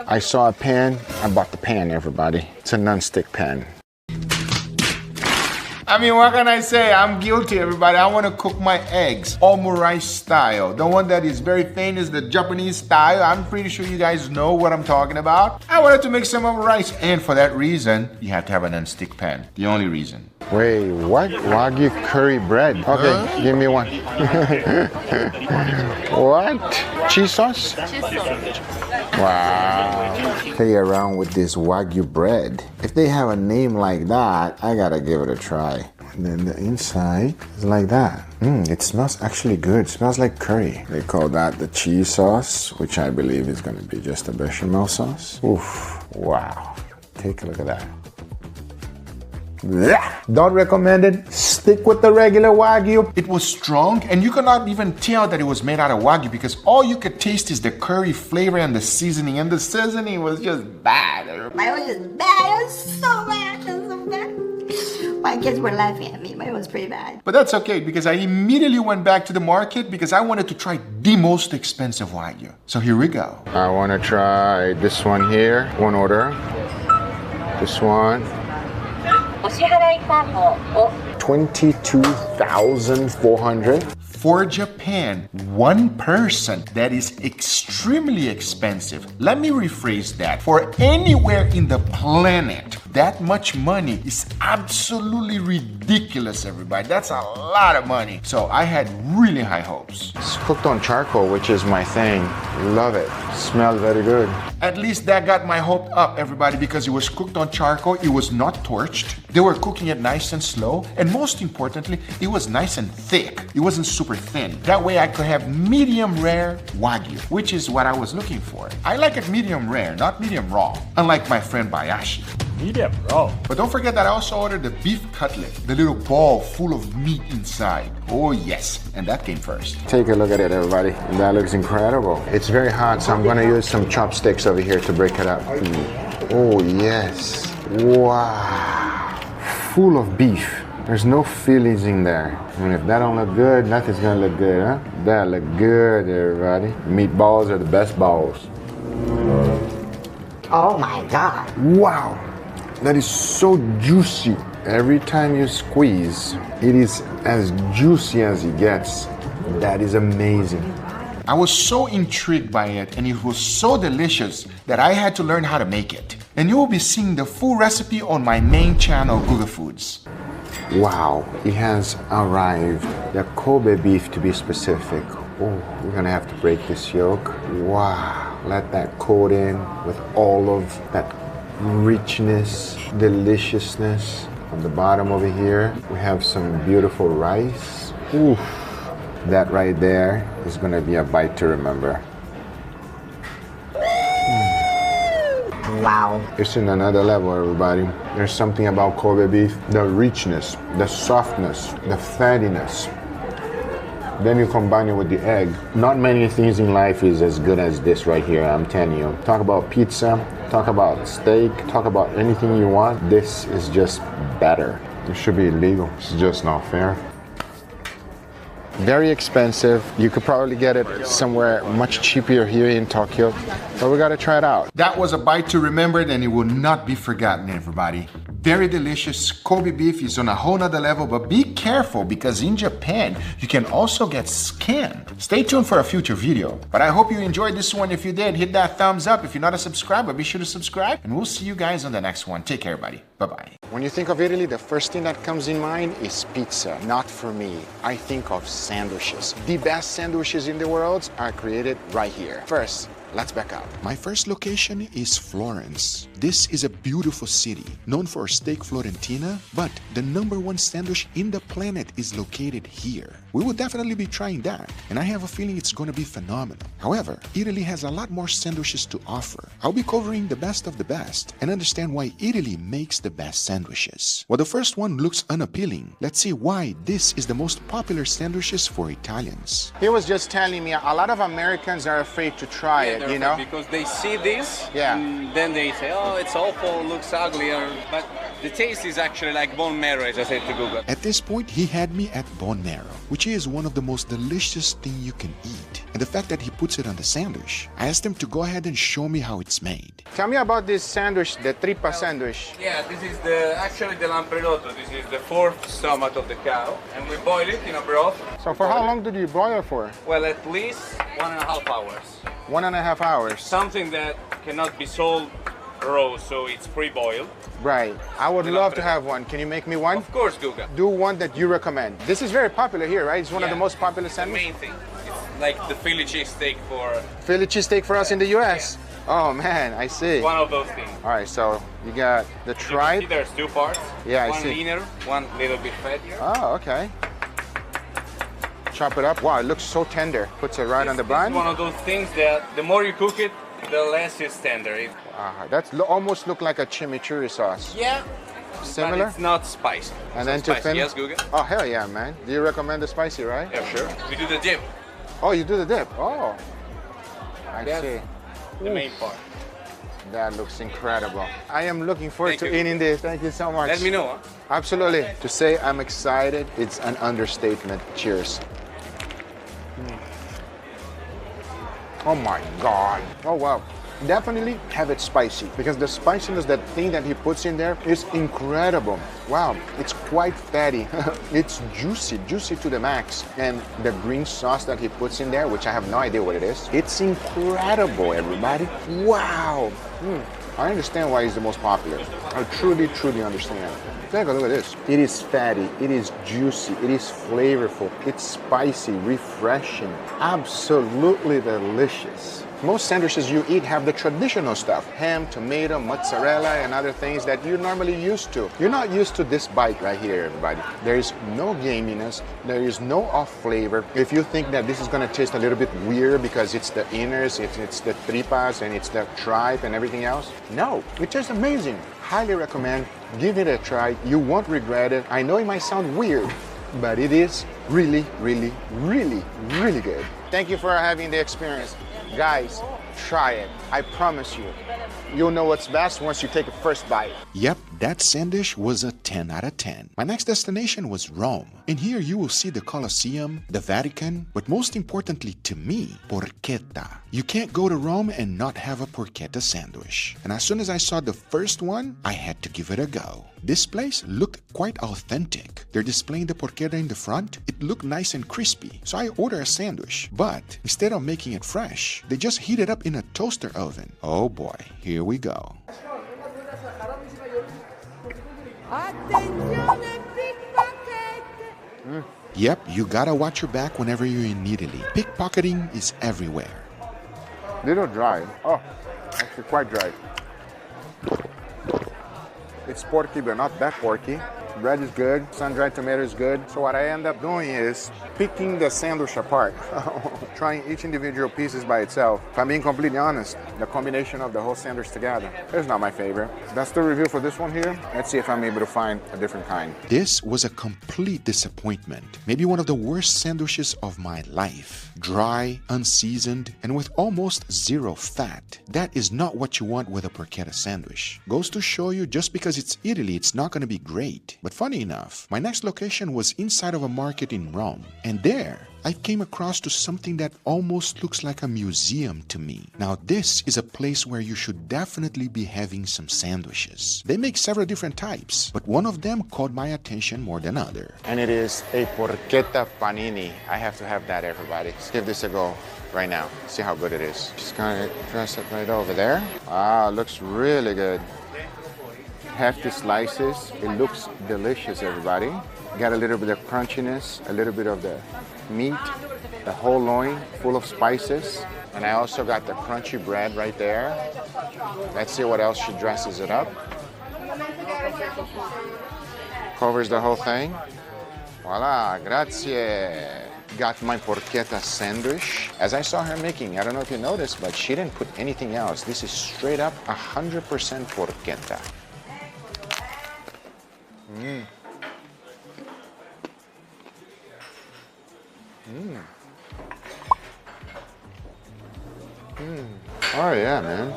I saw a pan. I bought the pan, everybody. It's a non-stick pan. I mean, what can I say? I'm guilty, everybody. I want to cook my eggs omurice style. The one that is very famous, the Japanese style. I'm pretty sure you guys know what I'm talking about. I wanted to make some omurice, and for that reason, you have to have a non-stick pan. The only reason. Wait, what? Wagyu curry bread. Okay, give me one. What? Cheese sauce? Cheese sauce. Wow. Play around with this Wagyu bread. If they have a name like that, I gotta give it a try. And then the inside is like that. It smells actually good. It smells like curry. They call that the cheese sauce, which I believe is gonna be just a bechamel sauce. Oof, wow. Take a look at that. Don't recommend it. Stick with the regular Wagyu. It was strong, and you cannot even tell that it was made out of Wagyu because all you could taste is the curry flavor and the seasoning, and the seasoning was just bad. Mine was just bad. It was so bad. It was so bad. My kids were laughing at me. Mine was pretty bad. But that's okay because I immediately went back to the market because I wanted to try the most expensive Wagyu. So here we go. I want to try this one here. One order. This one. 22,400. For Japan, one person, that is extremely expensive. Let me rephrase that. For anywhere in the planet, that much money is absolutely ridiculous, everybody. That's a lot of money. So I had really high hopes. It's cooked on charcoal, which is my thing. Love it. Smells very good. At least that got my hope up, everybody, because it was cooked on charcoal. It was not torched. They were cooking it nice and slow. And most importantly, it was nice and thick. It wasn't super thin. That way I could have medium rare Wagyu, which is what I was looking for. I like it medium rare, not medium raw, unlike my friend Bayashi. Medium raw. But don't forget that I also ordered the beef cutlet, the little ball full of meat inside. Oh yes, and that came first. Take a look at it, everybody. That looks incredible. It's very hot, so I'm gonna use some chopsticks over here to break it up. Oh yes. Wow. Full of beef. There's no fillings in there. And if that don't look good, nothing's gonna look good, huh? That look good, everybody. Meatballs are the best balls. Oh my God. Wow. That is so juicy. Every time you squeeze, it is as juicy as it gets. That is amazing. I was so intrigued by it, and it was so delicious that I had to learn how to make it. And you will be seeing the full recipe on my main channel, Guga Foods. Wow, it has arrived. The Kobe beef, to be specific. Oh, we're gonna have to break this yolk. Wow, let that coat in with all of that richness, deliciousness. On the bottom over here, we have some beautiful rice. Oof, that right there is gonna be a bite to remember. Wow. It's in another level, everybody. There's something about Kobe beef, the richness, the softness, the fattiness. Then you combine it with the egg. Not many things in life is as good as this right here, I'm telling you. Talk about pizza, talk about steak, talk about anything you want. This is just better. It should be illegal. It's just not fair. Very expensive. You could probably get it somewhere much cheaper here in Tokyo, but we gotta try it out. That was a bite to remember, and it will not be forgotten, everybody. Very delicious. Kobe beef is on a whole nother level, but be careful because in Japan, you can also get scammed. Stay tuned for a future video. But I hope you enjoyed this one. If you did, hit that thumbs up. If you're not a subscriber, be sure to subscribe, and we'll see you guys on the next one. Take care, everybody. Bye-bye. When you think of Italy, the first thing that comes in mind is pizza. Not for me. I think of sandwiches. The best sandwiches in the world are created right here. First, let's back up. My first location is Florence. This is a beautiful city, known for steak Florentina, but the #1 sandwich in the planet is located here. We will definitely be trying that, and I have a feeling it's going to be phenomenal. However, Italy has a lot more sandwiches to offer. I'll be covering the best of the best and understand why Italy makes the best sandwiches. While the first one looks unappealing, let's see why this is the most popular sandwiches for Italians. He was just telling me a lot of Americans are afraid to try it, you know? Because they see this, Yeah. and then they say, oh, it's awful, looks ugly, but the taste is actually like bone marrow, as I said to Guga. At this point, he had me at bone marrow, which is one of the most delicious thing you can eat. And the fact that he puts it on the sandwich, I asked him to go ahead and show me how it's made. Tell me about this sandwich, the tripa sandwich. Yeah, this is actually the lampredotto. This is the fourth stomach of the cow, and we boil it in a broth. So for how long did you boil for? Well, at least 1.5 hours. 1.5 hours. Something that cannot be sold raw, so it's pre-boiled. Right. I would love to have one. Can you make me one? Of course, Guga. Do one that you recommend. This is very popular here, right? It's one of the most popular The sandwiches. main thing. It's like the Philly cheesesteak for Philly cheesesteak for us in the US. Oh man, I see. one of those things. All right, so you got the You can see tripe. there's two parts. Yeah, I one see. leaner, one little bit fattier. Oh, okay. Chop it up. Wow, it looks so tender. Puts it right on the bun. It's one of those things that the more you cook it, the less it's tender. That's almost look like a chimichurri sauce. Yeah. Similar? But it's not spicy. And So then to spicy. finish. Yes, Guga? Oh hell yeah, man. Do you recommend the spicy, right? Yeah, sure. We do the dip. Oh, you do the dip. Oh, I That's see. the main part. That looks incredible. I am looking forward Thank to you. eating this. Thank you so much. Let me know, huh? Absolutely. To say I'm excited, it's an understatement. Cheers. Oh my God. Oh wow. Definitely have it spicy because the spiciness, that thing that he puts in there is incredible. Wow, it's quite fatty. It's juicy to the max. And the green sauce that he puts in there, which I have no idea what it is, it's incredible, everybody. Wow. I understand why he's the most popular. I truly understand. Take a look at this. It is fatty, it is juicy, it is flavorful, it's spicy, refreshing, absolutely delicious. Most sandwiches you eat have the traditional stuff, ham, tomato, mozzarella, and other things that you're normally used to. You're not used to this bite right here, everybody. There is no gaminess, there is no off flavor. If you think that this is gonna taste a little bit weird because it's the inners, it's the tripas, and it's the tripe and everything else, no, it tastes amazing. Highly recommend, give it a try. You won't regret it. I know it might sound weird, but it is really good. Thank you for having the experience. Guys, try it. I promise you, you'll know what's best once you take a first bite. Yep, that sandwich was a 10 out of 10. My next destination was Rome. And here you will see the Colosseum, the Vatican, but most importantly to me, porchetta. You can't go to Rome and not have a porchetta sandwich. And as soon as I saw the first one, I had to give it a go. This place looked quite authentic. They're displaying the porchetta in the front. It looked nice and crispy. So I ordered a sandwich. But instead of making it fresh, they just heat it up in a toaster oven. Oh boy, here we go. Yep, you gotta watch your back whenever you're in Italy. Pickpocketing is everywhere. Little dry. Oh, actually quite dry. It's porky, but not that porky. Bread is good, sun-dried tomato is good. So what I end up doing is picking the sandwich apart, trying each individual pieces by itself. If I'm being completely honest, the combination of the whole sandwich together is not my favorite. That's the review for this one here. Let's see if I'm able to find a different kind. This was a complete disappointment. Maybe one of the worst sandwiches of my life. Dry, unseasoned, and with almost zero fat. That is not what you want with a porchetta sandwich. Goes to show you, just because it's Italy, it's not going to be great. But funny enough, my next location was inside of a market in Rome. And there, I came across to something that almost looks like a museum to me. Now this is a place where you should definitely be having some sandwiches. They make several different types, but one of them caught my attention more than other. And it is a porchetta panini. I have to have that, everybody. Let's give this a go right now. See how good it is. Just kind of press it right over there. Ah, looks really good. Hefty slices. It looks delicious, everybody. Got a little bit of crunchiness, a little bit of the meat, the whole loin full of spices. And I also got the crunchy bread right there. Let's see what else she dresses it up. Covers the whole thing. Voila, grazie. Got my porchetta sandwich. As I saw her making, I don't know if you noticed, but she didn't put anything else. This is straight up 100% porchetta. Oh yeah, man.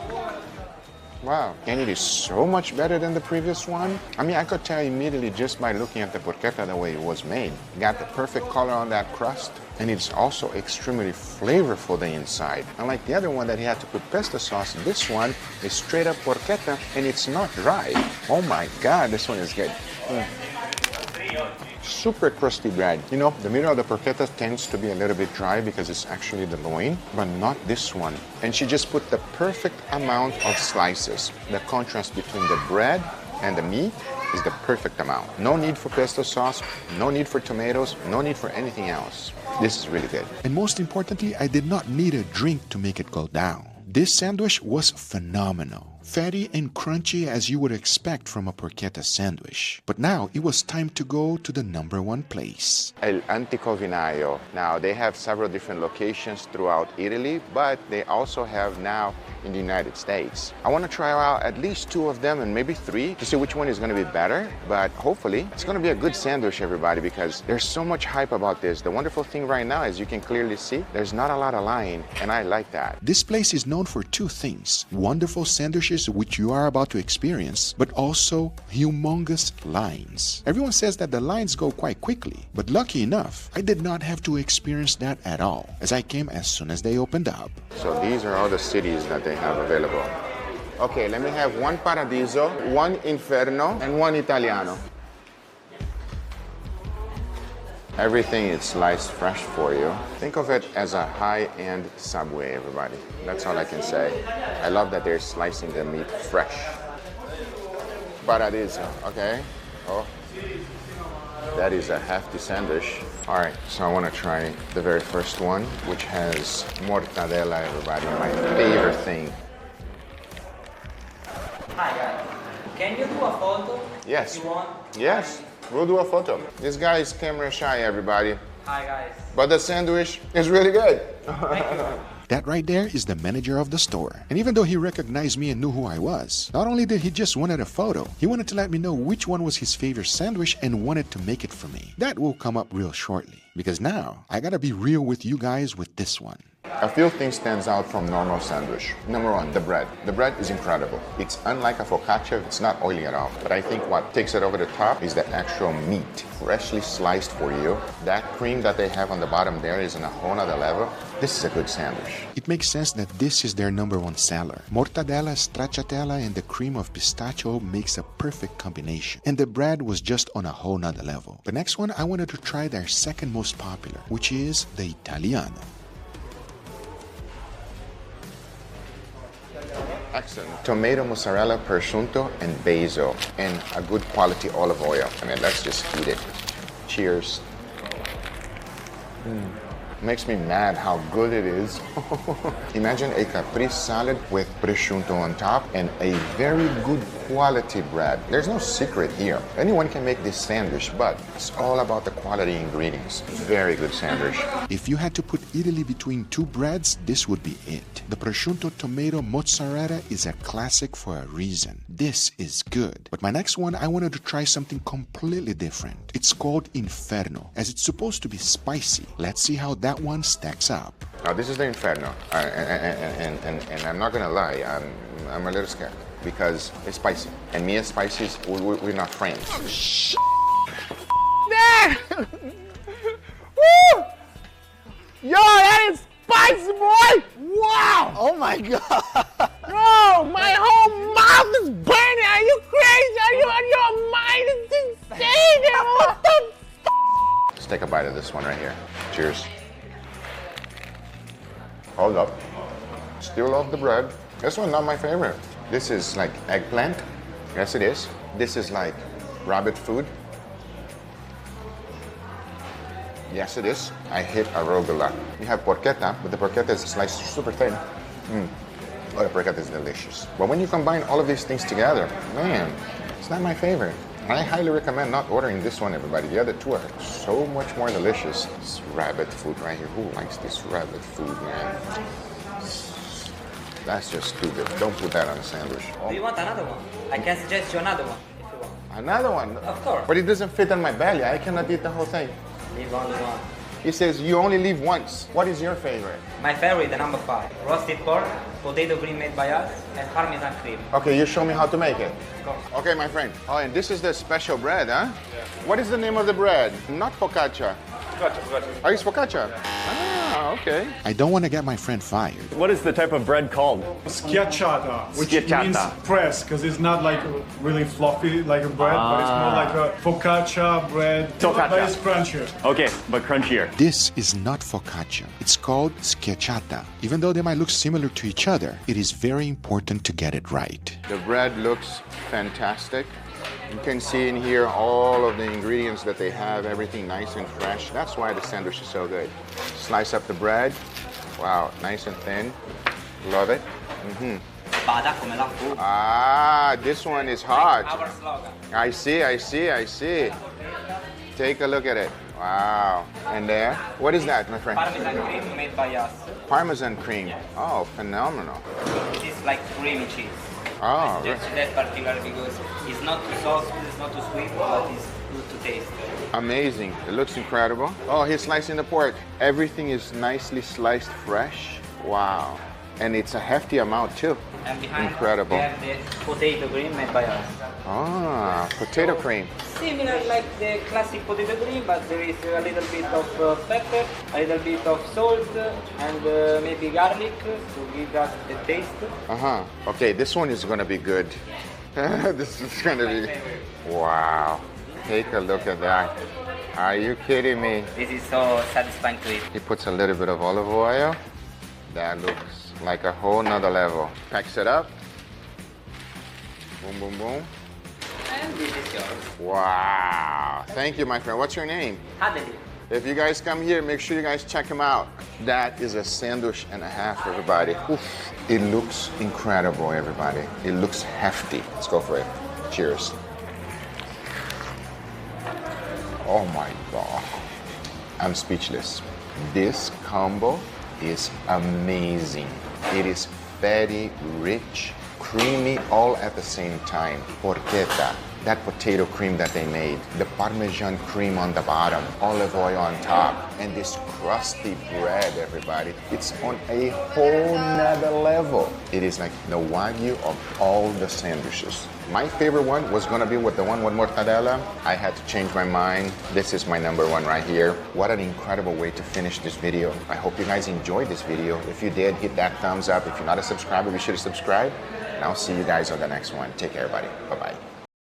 Wow, and it is so much better than the previous one. I mean, I could tell immediately just by looking at the porchetta the way it was made. Got the perfect color on that crust, and it's also extremely flavorful the inside. Unlike the other one that he had to put pesto sauce, this one is straight up porchetta, and it's not dry. Oh my God, this one is good. Super crusty bread. You know, the middle of the porchetta tends to be a little bit dry because it's actually the loin, but not this one. And she just put the perfect amount of slices. The contrast between the bread and the meat is the perfect amount. No need for pesto sauce, no need for tomatoes, no need for anything else. This is really good. And most importantly, I did not need a drink to make it go down. This sandwich was phenomenal. Fatty and crunchy as you would expect from a porchetta sandwich. But now it was time to go to the #1 place. El Antico Vinaio. Now they have several different locations throughout Italy, but they also have now in the United States. I want to try out at least 2 of them and maybe 3 to see which one is going to be better. But hopefully it's going to be a good sandwich, everybody, because there's so much hype about this. The wonderful thing right now, as you can clearly see, there's not a lot of line, and I like that. This place is known for 2 things: wonderful sandwiches, which you are about to experience, but also humongous lines. Everyone says that the lines go quite quickly, but lucky enough, I did not have to experience that at all, as I came as soon as they opened up. So these are all the cities that they have available. Okay, let me have 1 Paradiso, 1 Inferno, and 1 Italiano. Everything is sliced fresh for you. Think of it as a high-end Subway, everybody. That's all I can say. I love that they're slicing the meat fresh. Paradiso, okay? Oh, that is a hefty sandwich. All right, so I want to try the very first one, which has mortadella, everybody, my favorite thing. Hi guys, can you do a photo? Yes. You want? Yes, we'll do a photo. This guy is camera shy, everybody. Hi guys. But the sandwich is really good. Thank you. That right there is the manager of the store. And even though he recognized me and knew who I was, not only did he just wanted a photo, he wanted to let me know which one was his favorite sandwich and wanted to make it for me. That will come up real shortly, because now I gotta be real with you guys with this one. A few things stands out from normal sandwich. Number 1, the bread. The bread is incredible. It's unlike a focaccia, it's not oily at all. But I think what takes it over the top is the actual meat, freshly sliced for you. That cream that they have on the bottom there is on a whole nother level. This is a good sandwich. It makes sense that this is their #1 seller. Mortadella, stracciatella, and the cream of pistachio makes a perfect combination. And the bread was just on a whole nother level. The next one, I wanted to try their second most popular, which is the Italiano. Excellent. Tomato, mozzarella, prosciutto, and basil, and a good quality olive oil. I mean, let's just eat it. Cheers. Makes me mad how good it is. Imagine a caprese salad with prosciutto on top and a very good quality bread. There's no secret here. Anyone can make this sandwich, but it's all about the quality ingredients. Very good sandwich. If you had to put Italy between 2 breads, this would be it. The prosciutto tomato mozzarella is a classic for a reason. This is good. But my next one, I wanted to try something completely different. It's called Inferno, as it's supposed to be spicy. Let's see how that one stacks up. Now this is the Inferno, and I'm not gonna lie, I'm a little scared because it's spicy, and me and spicy, we're not friends. There! Woo! Yo, that is spicy, boy! Wow! Oh my god! Bro, my whole mouth is burning! Are you crazy? Are you on your mind? It's insane! What the Let's take a bite of this one right here. Cheers. Hold up. Still love the bread. This one not my favorite. This is like eggplant. Yes, it is. This is like rabbit food. Yes, it is. I hit arugula. You have porchetta, but the porchetta is sliced super thin. Oh, the porchetta is delicious. But when you combine all of these things together, man, it's not my favorite. I highly recommend not ordering this one, everybody. The other two are so much more delicious. This rabbit food right here. Who likes this rabbit food, man? That's just too good. Don't put that on a sandwich. Do you want another one? I can suggest you another one if you want. Another one? Of course. But it doesn't fit on my belly. I cannot eat the whole thing. Leave only one. He says you only leave once. What is your favorite? My favorite, the number 5. Roasted pork, potato cream made by us, and parmesan cream. Okay, you show me how to make it. Of course. Okay, my friend. Oh, and this is the special bread, huh? Yeah. What is the name of the bread? Not focaccia. Focaccia. Oh, it's focaccia? Ah, okay. I don't want to get my friend fired. What is the type of bread called? Schiacciata, which Schiacciata. means press, because it's not like really fluffy like a bread, but it's more like a focaccia bread. Focaccia. But it's crunchier. Okay, but crunchier. This is not focaccia. It's called schiacciata. Even though they might look similar to each other, it is very important to get it right. The bread looks fantastic. You can see in here all of the ingredients that they have, everything nice and fresh. That's why the sandwich is so good. Slice up the bread. Wow, nice and thin. Love it. Spada come la fu. Ah, this one is hot. Our slogan. I see. Take a look at it. Wow. And there, what is that, my friend? Parmesan cream made by us. Parmesan cream. Oh, phenomenal. It is like creamy cheese. Oh, Just that particular because it's not too saucy, it's not too sweet, but it's good to taste. amazing. It looks incredible. Oh, he's slicing the pork. Everything is nicely sliced fresh. Wow. And it's a hefty amount too. And behind incredible. we have the potato cream made by us. Ah, potato cream. Similar like the classic potato cream, but there is a little bit of pepper, a little bit of salt, and maybe garlic to give us the taste. Uh-huh. Okay, this one is gonna be good. This is gonna be... Wow. Take a look at that. Are you kidding me? This is so satisfying to eat. He puts a little bit of olive oil. That looks like a whole nother level. Packs it up. Boom, boom, boom. And this is yours. Wow. Thank you, my friend. What's your name? Adelie. If you guys come here, make sure you guys check him out. That is a sandwich and a half, everybody. Oof. It looks incredible, everybody. It looks hefty. Let's go for it. Cheers. Oh my God. I'm speechless. This combo is amazing. It is fatty, rich, creamy, all at the same time. Porchetta, that potato cream that they made, the Parmesan cream on the bottom, olive oil on top, and this crusty bread, everybody. It's on a whole nother level. It is like the Wagyu of all the sandwiches. My favorite one was gonna be with the one with mortadella. I had to change my mind. This is my number one right here. What an incredible way to finish this video. I hope you guys enjoyed this video. If you did, hit that thumbs up. If you're not a subscriber, be sure to subscribe. And I'll see you guys on the next one. Take care, everybody. Bye-bye.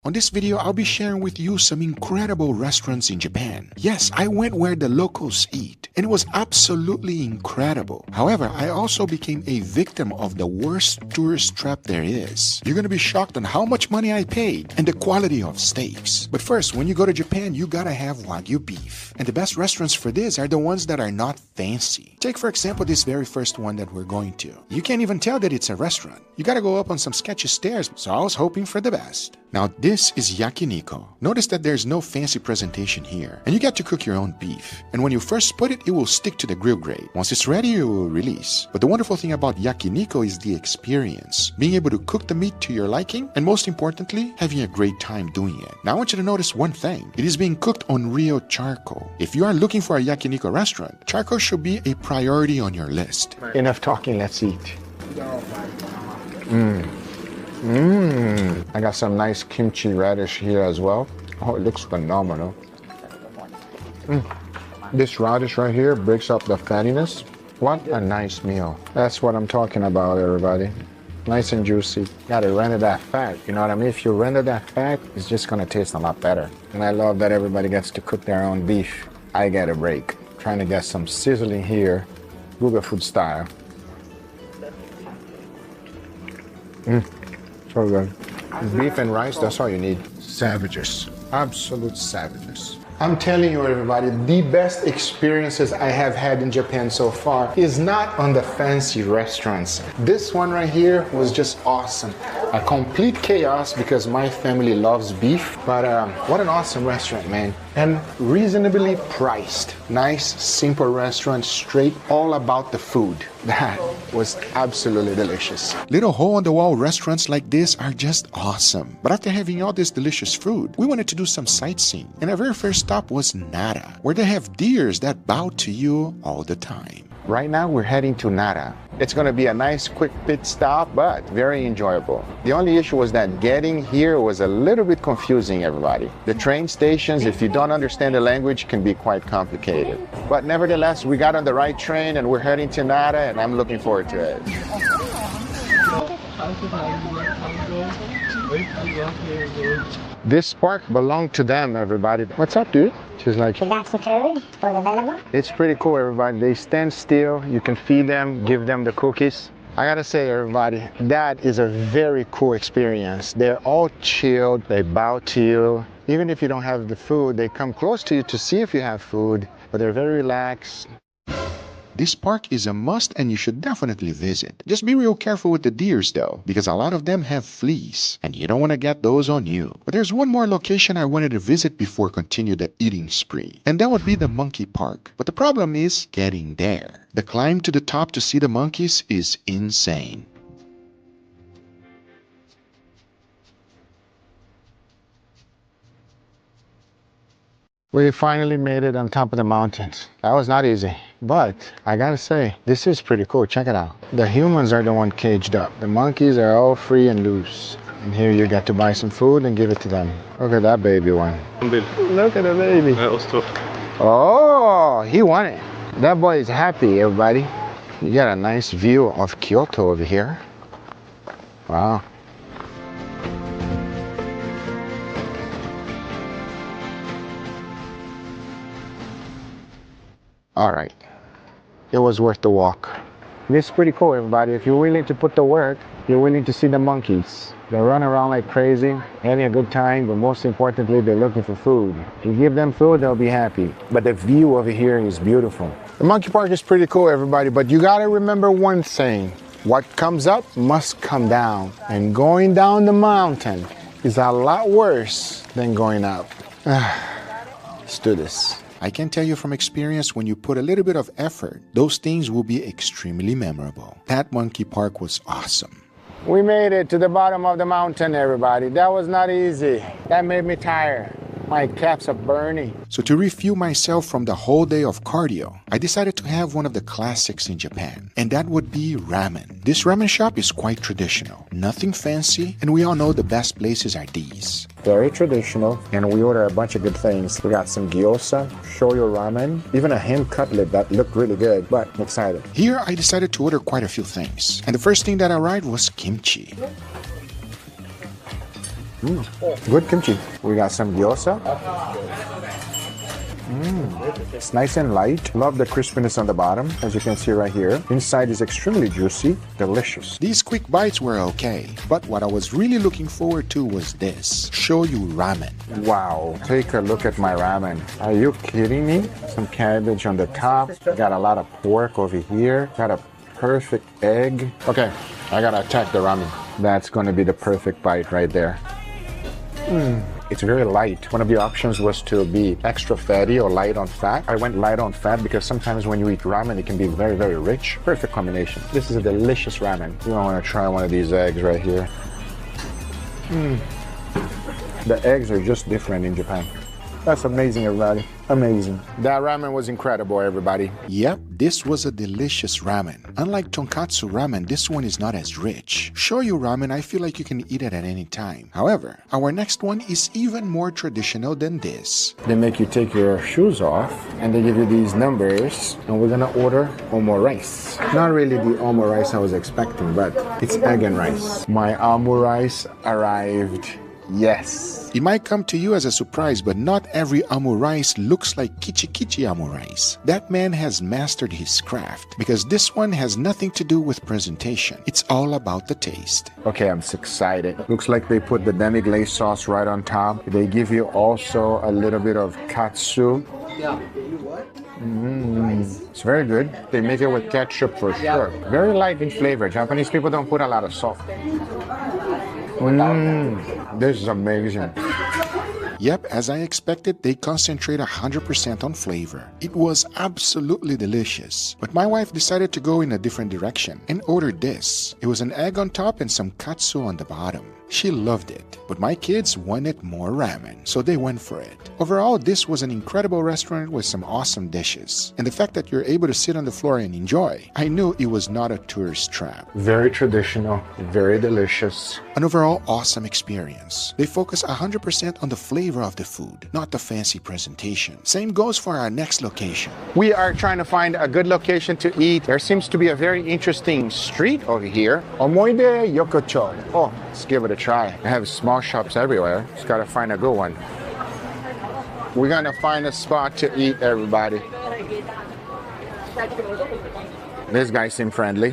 On this video, I'll be sharing with you some incredible restaurants in Japan. Yes, I went where the locals eat, and it was absolutely incredible. However, I also became a victim of the worst tourist trap there is. You're gonna be shocked on how much money I paid and the quality of steaks. But first, when you go to Japan, you gotta have Wagyu beef. And the best restaurants for this are the ones that are not fancy. Take, for example, this very first one that we're going to. You can't even tell that it's a restaurant. You gotta go up on some sketchy stairs, so I was hoping for the best. Now, this is yakiniku. Notice that there's no fancy presentation here, and you get to cook your own beef. And when you first put it, it will stick to the grill grate. Once it's ready, it will release. But the wonderful thing about yakiniku is the experience. Being able to cook the meat to your liking, and most importantly, having a great time doing it. Now, I want you to notice one thing. It is being cooked on real charcoal. If you are looking for a yakiniku restaurant, charcoal should be a priority on your list. Enough talking, let's eat. I got some nice kimchi radish here as well. Oh, it looks phenomenal. This radish right here breaks up the fattiness. What a nice meal. That's what I'm talking about, everybody. Nice and juicy. Gotta render that fat, you know what I mean? If you render that fat, it's just gonna taste a lot better. And I love that everybody gets to cook their own beef. I get a break. Trying to get some sizzling here, Guga Foods style. So good. Beef and rice, that's all you need. Savages. Absolute savages. I'm telling you, everybody, the best experiences I have had in Japan so far is not on the fancy restaurants. This one right here was just awesome. A complete chaos because my family loves beef, but what an awesome restaurant, man. And reasonably priced. Nice, simple restaurant, straight, all about the food. That was absolutely delicious. Little hole-on-the-wall restaurants like this are just awesome. But after having all this delicious food, we wanted to do some sightseeing. And our very first stop was Nara, where they have deers that bow to you all the time. Right now we're heading to Nara. It's going to be a nice quick pit stop, but very enjoyable. The only issue was that getting here was a little bit confusing, everybody. The train stations, if you don't understand the language, can be quite complicated. But nevertheless, we got on the right train and we're heading to Nara, and I'm looking forward to it. This park belonged to them, everybody. What's up, dude? She's like, That's the code for the available. it's pretty cool, everybody. They stand still. You can feed them, give them the cookies. I gotta say, everybody, that is a very cool experience. They're all chilled. They bow to you. Even if you don't have the food, they come close to you to see if you have food, but they're very relaxed. This park is a must and you should definitely visit. Just be real careful with the deers though, because a lot of them have fleas and you don't want to get those on you. But there's one more location I wanted to visit before continue the eating spree, and that would be the monkey park. But the problem is getting there. The climb to the top to see the monkeys is insane. We finally made it on top of the mountains. That was not easy, but I gotta say, this is pretty cool. Check it out. The humans are the one caged up. The monkeys are all free and loose. And here you get to buy some food and give it to them. Look at that baby one. Look at the baby. Oh, he won it. That boy is happy, everybody. You got a nice view of Kyoto over here. Wow. All right, it was worth the walk. This is pretty cool, everybody. If you're willing to put the work, you're willing to see the monkeys. They run around like crazy, having a good time, but most importantly, they're looking for food. If you give them food, they'll be happy. But the view over here is beautiful. The monkey park is pretty cool, everybody, but you gotta remember one thing. What comes up must come down. And going down the mountain is a lot worse than going up. Let's do this. I can tell you from experience, when you put a little bit of effort, those things will be extremely memorable. That monkey park was awesome. We made it to the bottom of the mountain, everybody. That was not easy. That made me tired. My calves are burning. So to refuel myself from the whole day of cardio, I decided to have one of the classics in Japan, and that would be ramen. This ramen shop is quite traditional, nothing fancy, and we all know the best places are these. Very traditional, and we ordered a bunch of good things. We got some gyoza, shoyu ramen, even a ham cutlet that looked really good, but I'm excited. Here I decided to order quite a few things, and the first thing that arrived was kimchi. Good kimchi. We got some gyoza. It's nice and light. Love the crispiness on the bottom, as you can see right here. Inside is extremely juicy, delicious. These quick bites were okay, but what I was really looking forward to was this, shoyu ramen. Wow, take a look at my ramen. Are you kidding me? Some cabbage on the top. Got a lot of pork over here. Got a perfect egg. Okay, I gotta attack the ramen. That's gonna be the perfect bite right there. It's very light. One of the options was to be extra fatty or light on fat. I went light on fat because sometimes when you eat ramen, it can be very, very rich. Perfect combination. This is a delicious ramen. You want to try one of these eggs right here. The eggs are just different in Japan. That's amazing, everybody. Amazing. That ramen was incredible, everybody. Yep, this was a delicious ramen. Unlike tonkatsu ramen, this one is not as rich. Shoyu ramen, I feel like you can eat it at any time. However, our next one is even more traditional than this. They make you take your shoes off and they give you these numbers, and we're gonna order omo rice. Not really the omo rice I was expecting, but it's egg and rice. My omo rice arrived. Yes. It might come to you as a surprise, but not every amu rice looks like kichi kichi amu rice. That man has mastered his craft because this one has nothing to do with presentation. It's all about the taste. Okay, I'm so excited. Looks like they put the demi-glaze sauce right on top. They give you also a little bit of katsu. It's very good. They make it with ketchup for sure. Very light in flavor. Japanese people don't put a lot of salt. This is amazing. Yep, as I expected, they concentrate 100% on flavor. It was absolutely delicious. But my wife decided to go in a different direction and ordered this. It was an egg on top and some katsu on the bottom. She loved it, but my kids wanted more ramen, so they went for it. Overall, this was an incredible restaurant with some awesome dishes. And the fact that you're able to sit on the floor and enjoy, I knew it was not a tourist trap. Very traditional, very delicious. An overall awesome experience. They focus 100% on the flavor of the food, not the fancy presentation. Same goes for our next location. We are trying to find a good location to eat. There seems to be a very interesting street over here. Omoide Yokocho. Oh, let's give it a try. They have small shops everywhere. Just gotta find a good one. We're gonna find a spot to eat, everybody. This guy seemed friendly.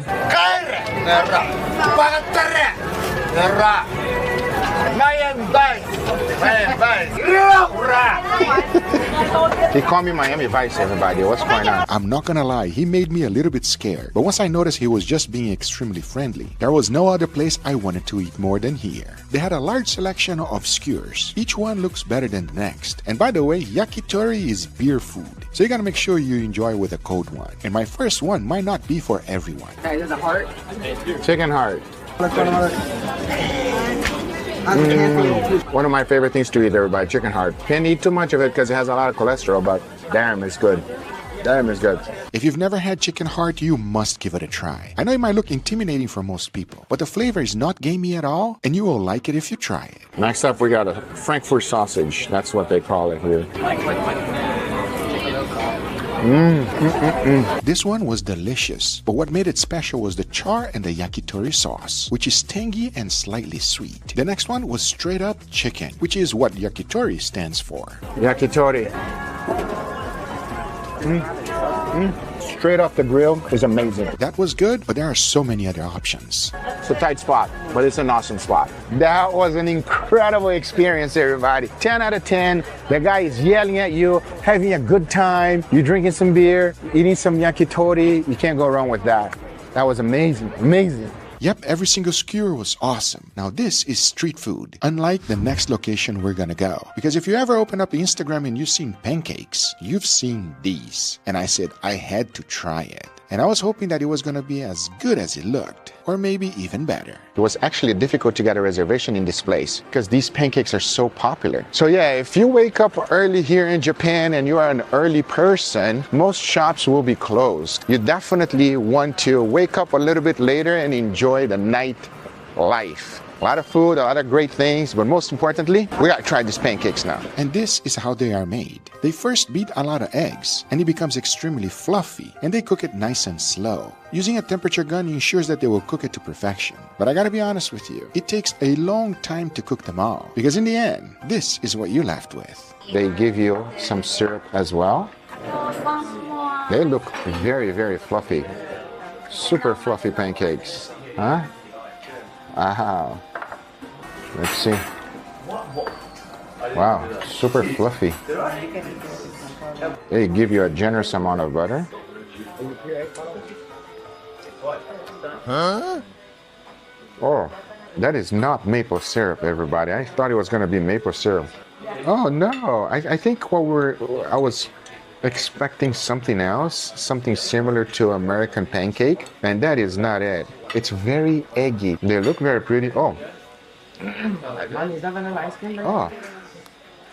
He called me Miami Vice, everybody. What's going on? I'm not gonna lie, he made me a little bit scared. But once I noticed he was just being extremely friendly, there was no other place I wanted to eat more than here. They had a large selection of skewers. Each one looks better than the next. And by the way, yakitori is beer food. So you gotta make sure you enjoy with a cold one. And my first one might not be for everyone. Hey, there's a heart. Chicken heart. One of my favorite things to eat, everybody, chicken heart. Can't eat too much of it because it has a lot of cholesterol, but damn, it's good. Damn, it's good. If you've never had chicken heart, you must give it a try. I know it might look intimidating for most people, but the flavor is not gamey at all, and you will like it if you try it. Next up, we got a Frankfurt sausage. That's what they call it here. This one was delicious, but what made it special was the char and the yakitori sauce, which is tangy and slightly sweet. The next one was straight up chicken, which is what yakitori stands for. Yakitori. Straight off the grill is amazing. That was good, but there are so many other options. It's a tight spot, but it's an awesome spot. That was an incredible experience, everybody. 10 out of 10. The guy is yelling at you, having a good time. You're drinking some beer, eating some yakitori. You can't go wrong with that. That was amazing, amazing. Yep, every single skewer was awesome. Now this is street food, unlike the next location we're gonna go. Because if you ever open up Instagram and you've seen pancakes, you've seen these. And I said I had to try it. And I was hoping that it was gonna be as good as it looked, or maybe even better. It was actually difficult to get a reservation in this place because these pancakes are so popular. So yeah, if you wake up early here in Japan and you are an early person, most shops will be closed. You definitely want to wake up a little bit later and enjoy the night life. A lot of food, a lot of great things, but most importantly, we gotta try these pancakes now. And this is how they are made. They first beat a lot of eggs, and it becomes extremely fluffy, and they cook it nice and slow. Using a temperature gun ensures that they will cook it to perfection. But I gotta be honest with you, it takes a long time to cook them all, because in the end, this is what you're left with. They give you some syrup as well. They look very, very fluffy. Super fluffy pancakes. Huh? Aha. Let's see. Wow, super fluffy. They give you a generous amount of butter. Huh? Oh, that is not maple syrup, everybody. I thought it was going to be maple syrup. Oh no, I think I was expecting something else, something similar to American pancake, and that is not it. It's very eggy. They look very pretty. Oh.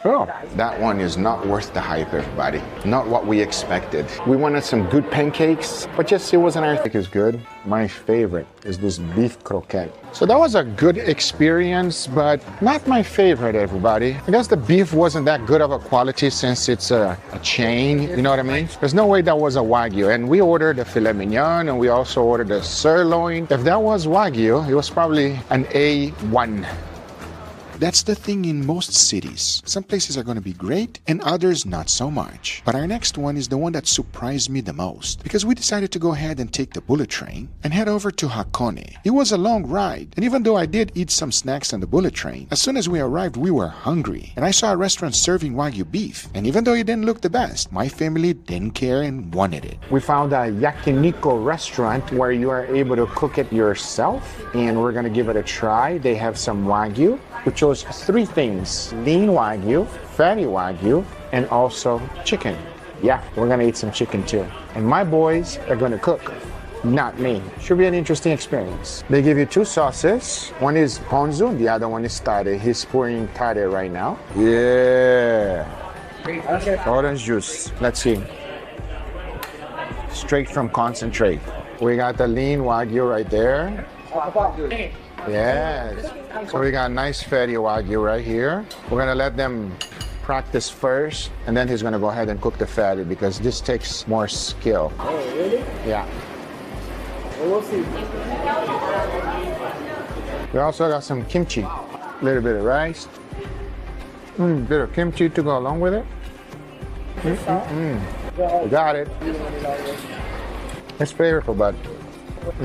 Oh, that one is not worth the hype, everybody. Not what we expected. We wanted some good pancakes, but just it wasn't our think is good. My favorite is this beef croquette. So that was a good experience, but not my favorite, everybody. I guess the beef wasn't that good of a quality since it's a chain, you know what I mean? There's no way that was a Wagyu. And we ordered a filet mignon, and we also ordered a sirloin. If that was Wagyu, it was probably an A1. That's the thing in most cities. Some places are going to be great and others not so much. But our next one is the one that surprised me the most because we decided to go ahead and take the bullet train and head over to Hakone. It was a long ride, and even though I did eat some snacks on the bullet train, as soon as we arrived we were hungry, and I saw a restaurant serving Wagyu beef, and even though it didn't look the best, my family didn't care and wanted it. We found a yakiniku restaurant where you are able to cook it yourself, and we're gonna give it a try. They have some Wagyu. We chose 3 things: lean Wagyu, fatty Wagyu, and also chicken. Yeah, we're gonna eat some chicken too. And my boys are gonna cook, not me. Should be an interesting experience. They give you 2 sauces. One is ponzu, and the other one is tare. He's pouring tare right now. Yeah. Orange juice. Let's see. Straight from concentrate. We got the lean Wagyu right there. Yes. So we got nice fatty Wagyu right here. We're gonna let them practice first, and then he's gonna go ahead and cook the fatty because this takes more skill. Oh, really? Yeah. We'll see. We also got some kimchi. A little bit of rice. Bit of kimchi to go along with it. We got it. It's flavorful, but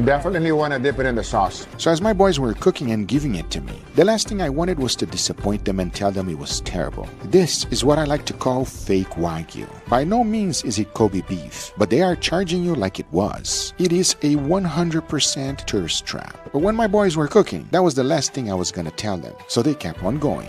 definitely want to dip it in the sauce. So as my boys were cooking and giving it to me, the last thing I wanted was to disappoint them and tell them it was terrible. This is what I like to call fake Wagyu. By no means is it Kobe beef, but they are charging you like it was. It is a 100% tourist trap. But when my boys were cooking, that was the last thing I was gonna tell them, so they kept on going.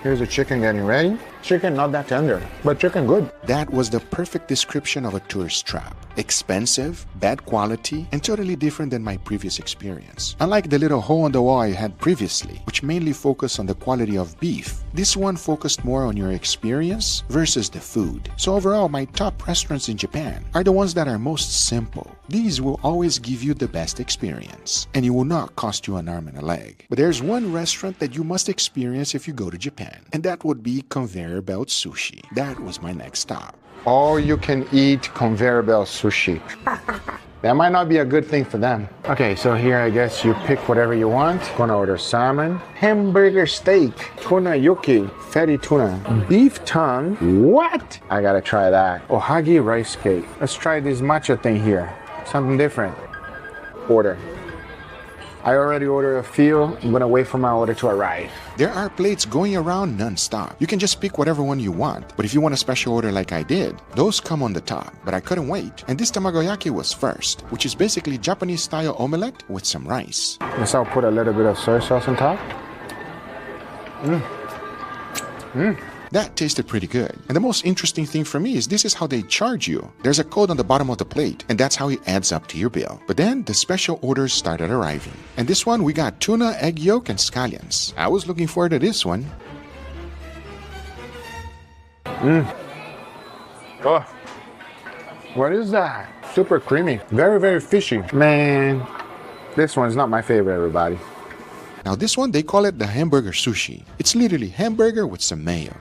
Here's the chicken getting ready. Chicken not that tender, but chicken good. That was the perfect description of a tourist trap. Expensive, bad quality, and totally different than my previous experience. Unlike the little hole in the wall I had previously, which mainly focused on the quality of beef, this one focused more on your experience versus the food. So overall, my top restaurants in Japan are the ones that are most simple. These will always give you the best experience, and it will not cost you an arm and a leg. But there's one restaurant that you must experience if you go to Japan, and that would be conveyor belt sushi. That was my next stop. All you can eat conveyor belt sushi. That might not be a good thing for them. Okay, so here I guess you pick whatever you want. Gonna order salmon, hamburger steak, tuna yuki, fatty tuna, beef tongue. What? I gotta try that. Ohagi rice cake. Let's try this matcha thing here. Something different. Order. I already ordered a few. I'm gonna wait for my order to arrive. There are plates going around non-stop. You can just pick whatever one you want, but if you want a special order like I did, those come on the top. But I couldn't wait, and this tamagoyaki was first, which is basically Japanese-style omelette with some rice. Guess I'll put a little bit of soy sauce on top. That tasted pretty good. And the most interesting thing for me is this is how they charge you. There's a code on the bottom of the plate, and that's how it adds up to your bill. But then the special orders started arriving. And this one, we got tuna, egg yolk, and scallions. I was looking forward to this one. Oh, what is that? Super creamy. Very, very fishy. Man, this one's not my favorite, everybody. Now this one, they call it the hamburger sushi. It's literally hamburger with some mayo.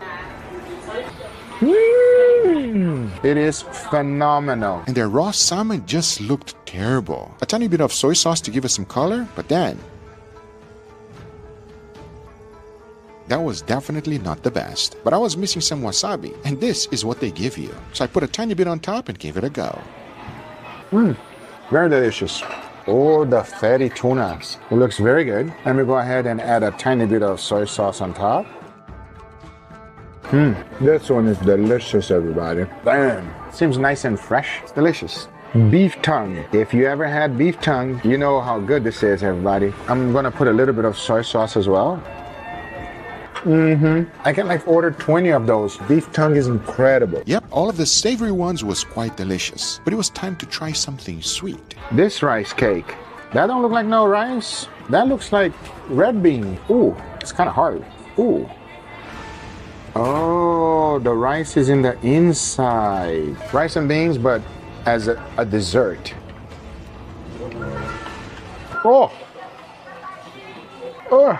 It is phenomenal. And their raw salmon just looked terrible. A tiny bit of soy sauce to give it some color, but then that was definitely not the best. But I was missing some wasabi, and this is what they give you. So I put a tiny bit on top and gave it a go. Very delicious. Oh, the fatty tuna. It looks very good. Let me go ahead and add a tiny bit of soy sauce on top. This one is delicious, everybody. Damn. Seems nice and fresh. It's delicious. Beef tongue. If you ever had beef tongue, you know how good this is, everybody. I'm gonna put a little bit of soy sauce as well. I can order 20 of those. Beef tongue is incredible. Yep, all of the savory ones was quite delicious, but it was time to try something sweet. This rice cake, that don't look like no rice. That looks like red bean. Ooh, it's kind of hard. Ooh. Oh, the rice is in the inside. Rice and beans, but as a dessert. Oh. Oh.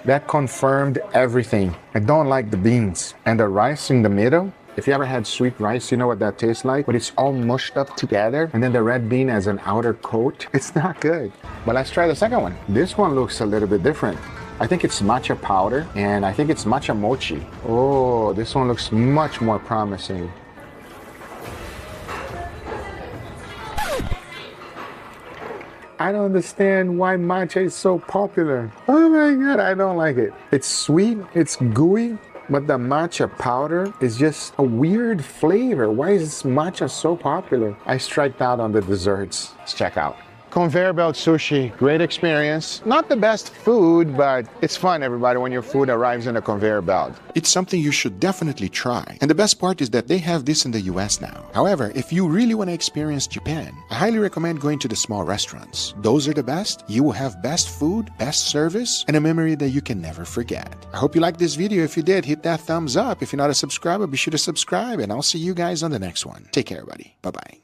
That confirmed everything. I don't like the beans. And the rice in the middle If you ever had sweet rice, you know what that tastes like, but it's all mushed up together, and then the red bean as an outer coat. It's not good. But let's try the second one. This one looks a little bit different. I think it's matcha powder, and I think it's matcha mochi. Oh, this one looks much more promising. I don't understand why matcha is so popular. Oh my God, I don't like it. It's sweet, it's gooey, but the matcha powder is just a weird flavor. Why is matcha so popular? I striked out on the desserts. Let's check out. Conveyor belt sushi, great experience. Not the best food, but it's fun, everybody, when your food arrives in a conveyor belt. It's something you should definitely try. And the best part is that they have this in the US now. However, if you really want to experience Japan, I highly recommend going to the small restaurants. Those are the best. You will have best food, best service, and a memory that you can never forget. I hope you liked this video. If you did, hit that thumbs up. If you're not a subscriber, be sure to subscribe, and I'll see you guys on the next one. Take care, everybody. Bye-bye.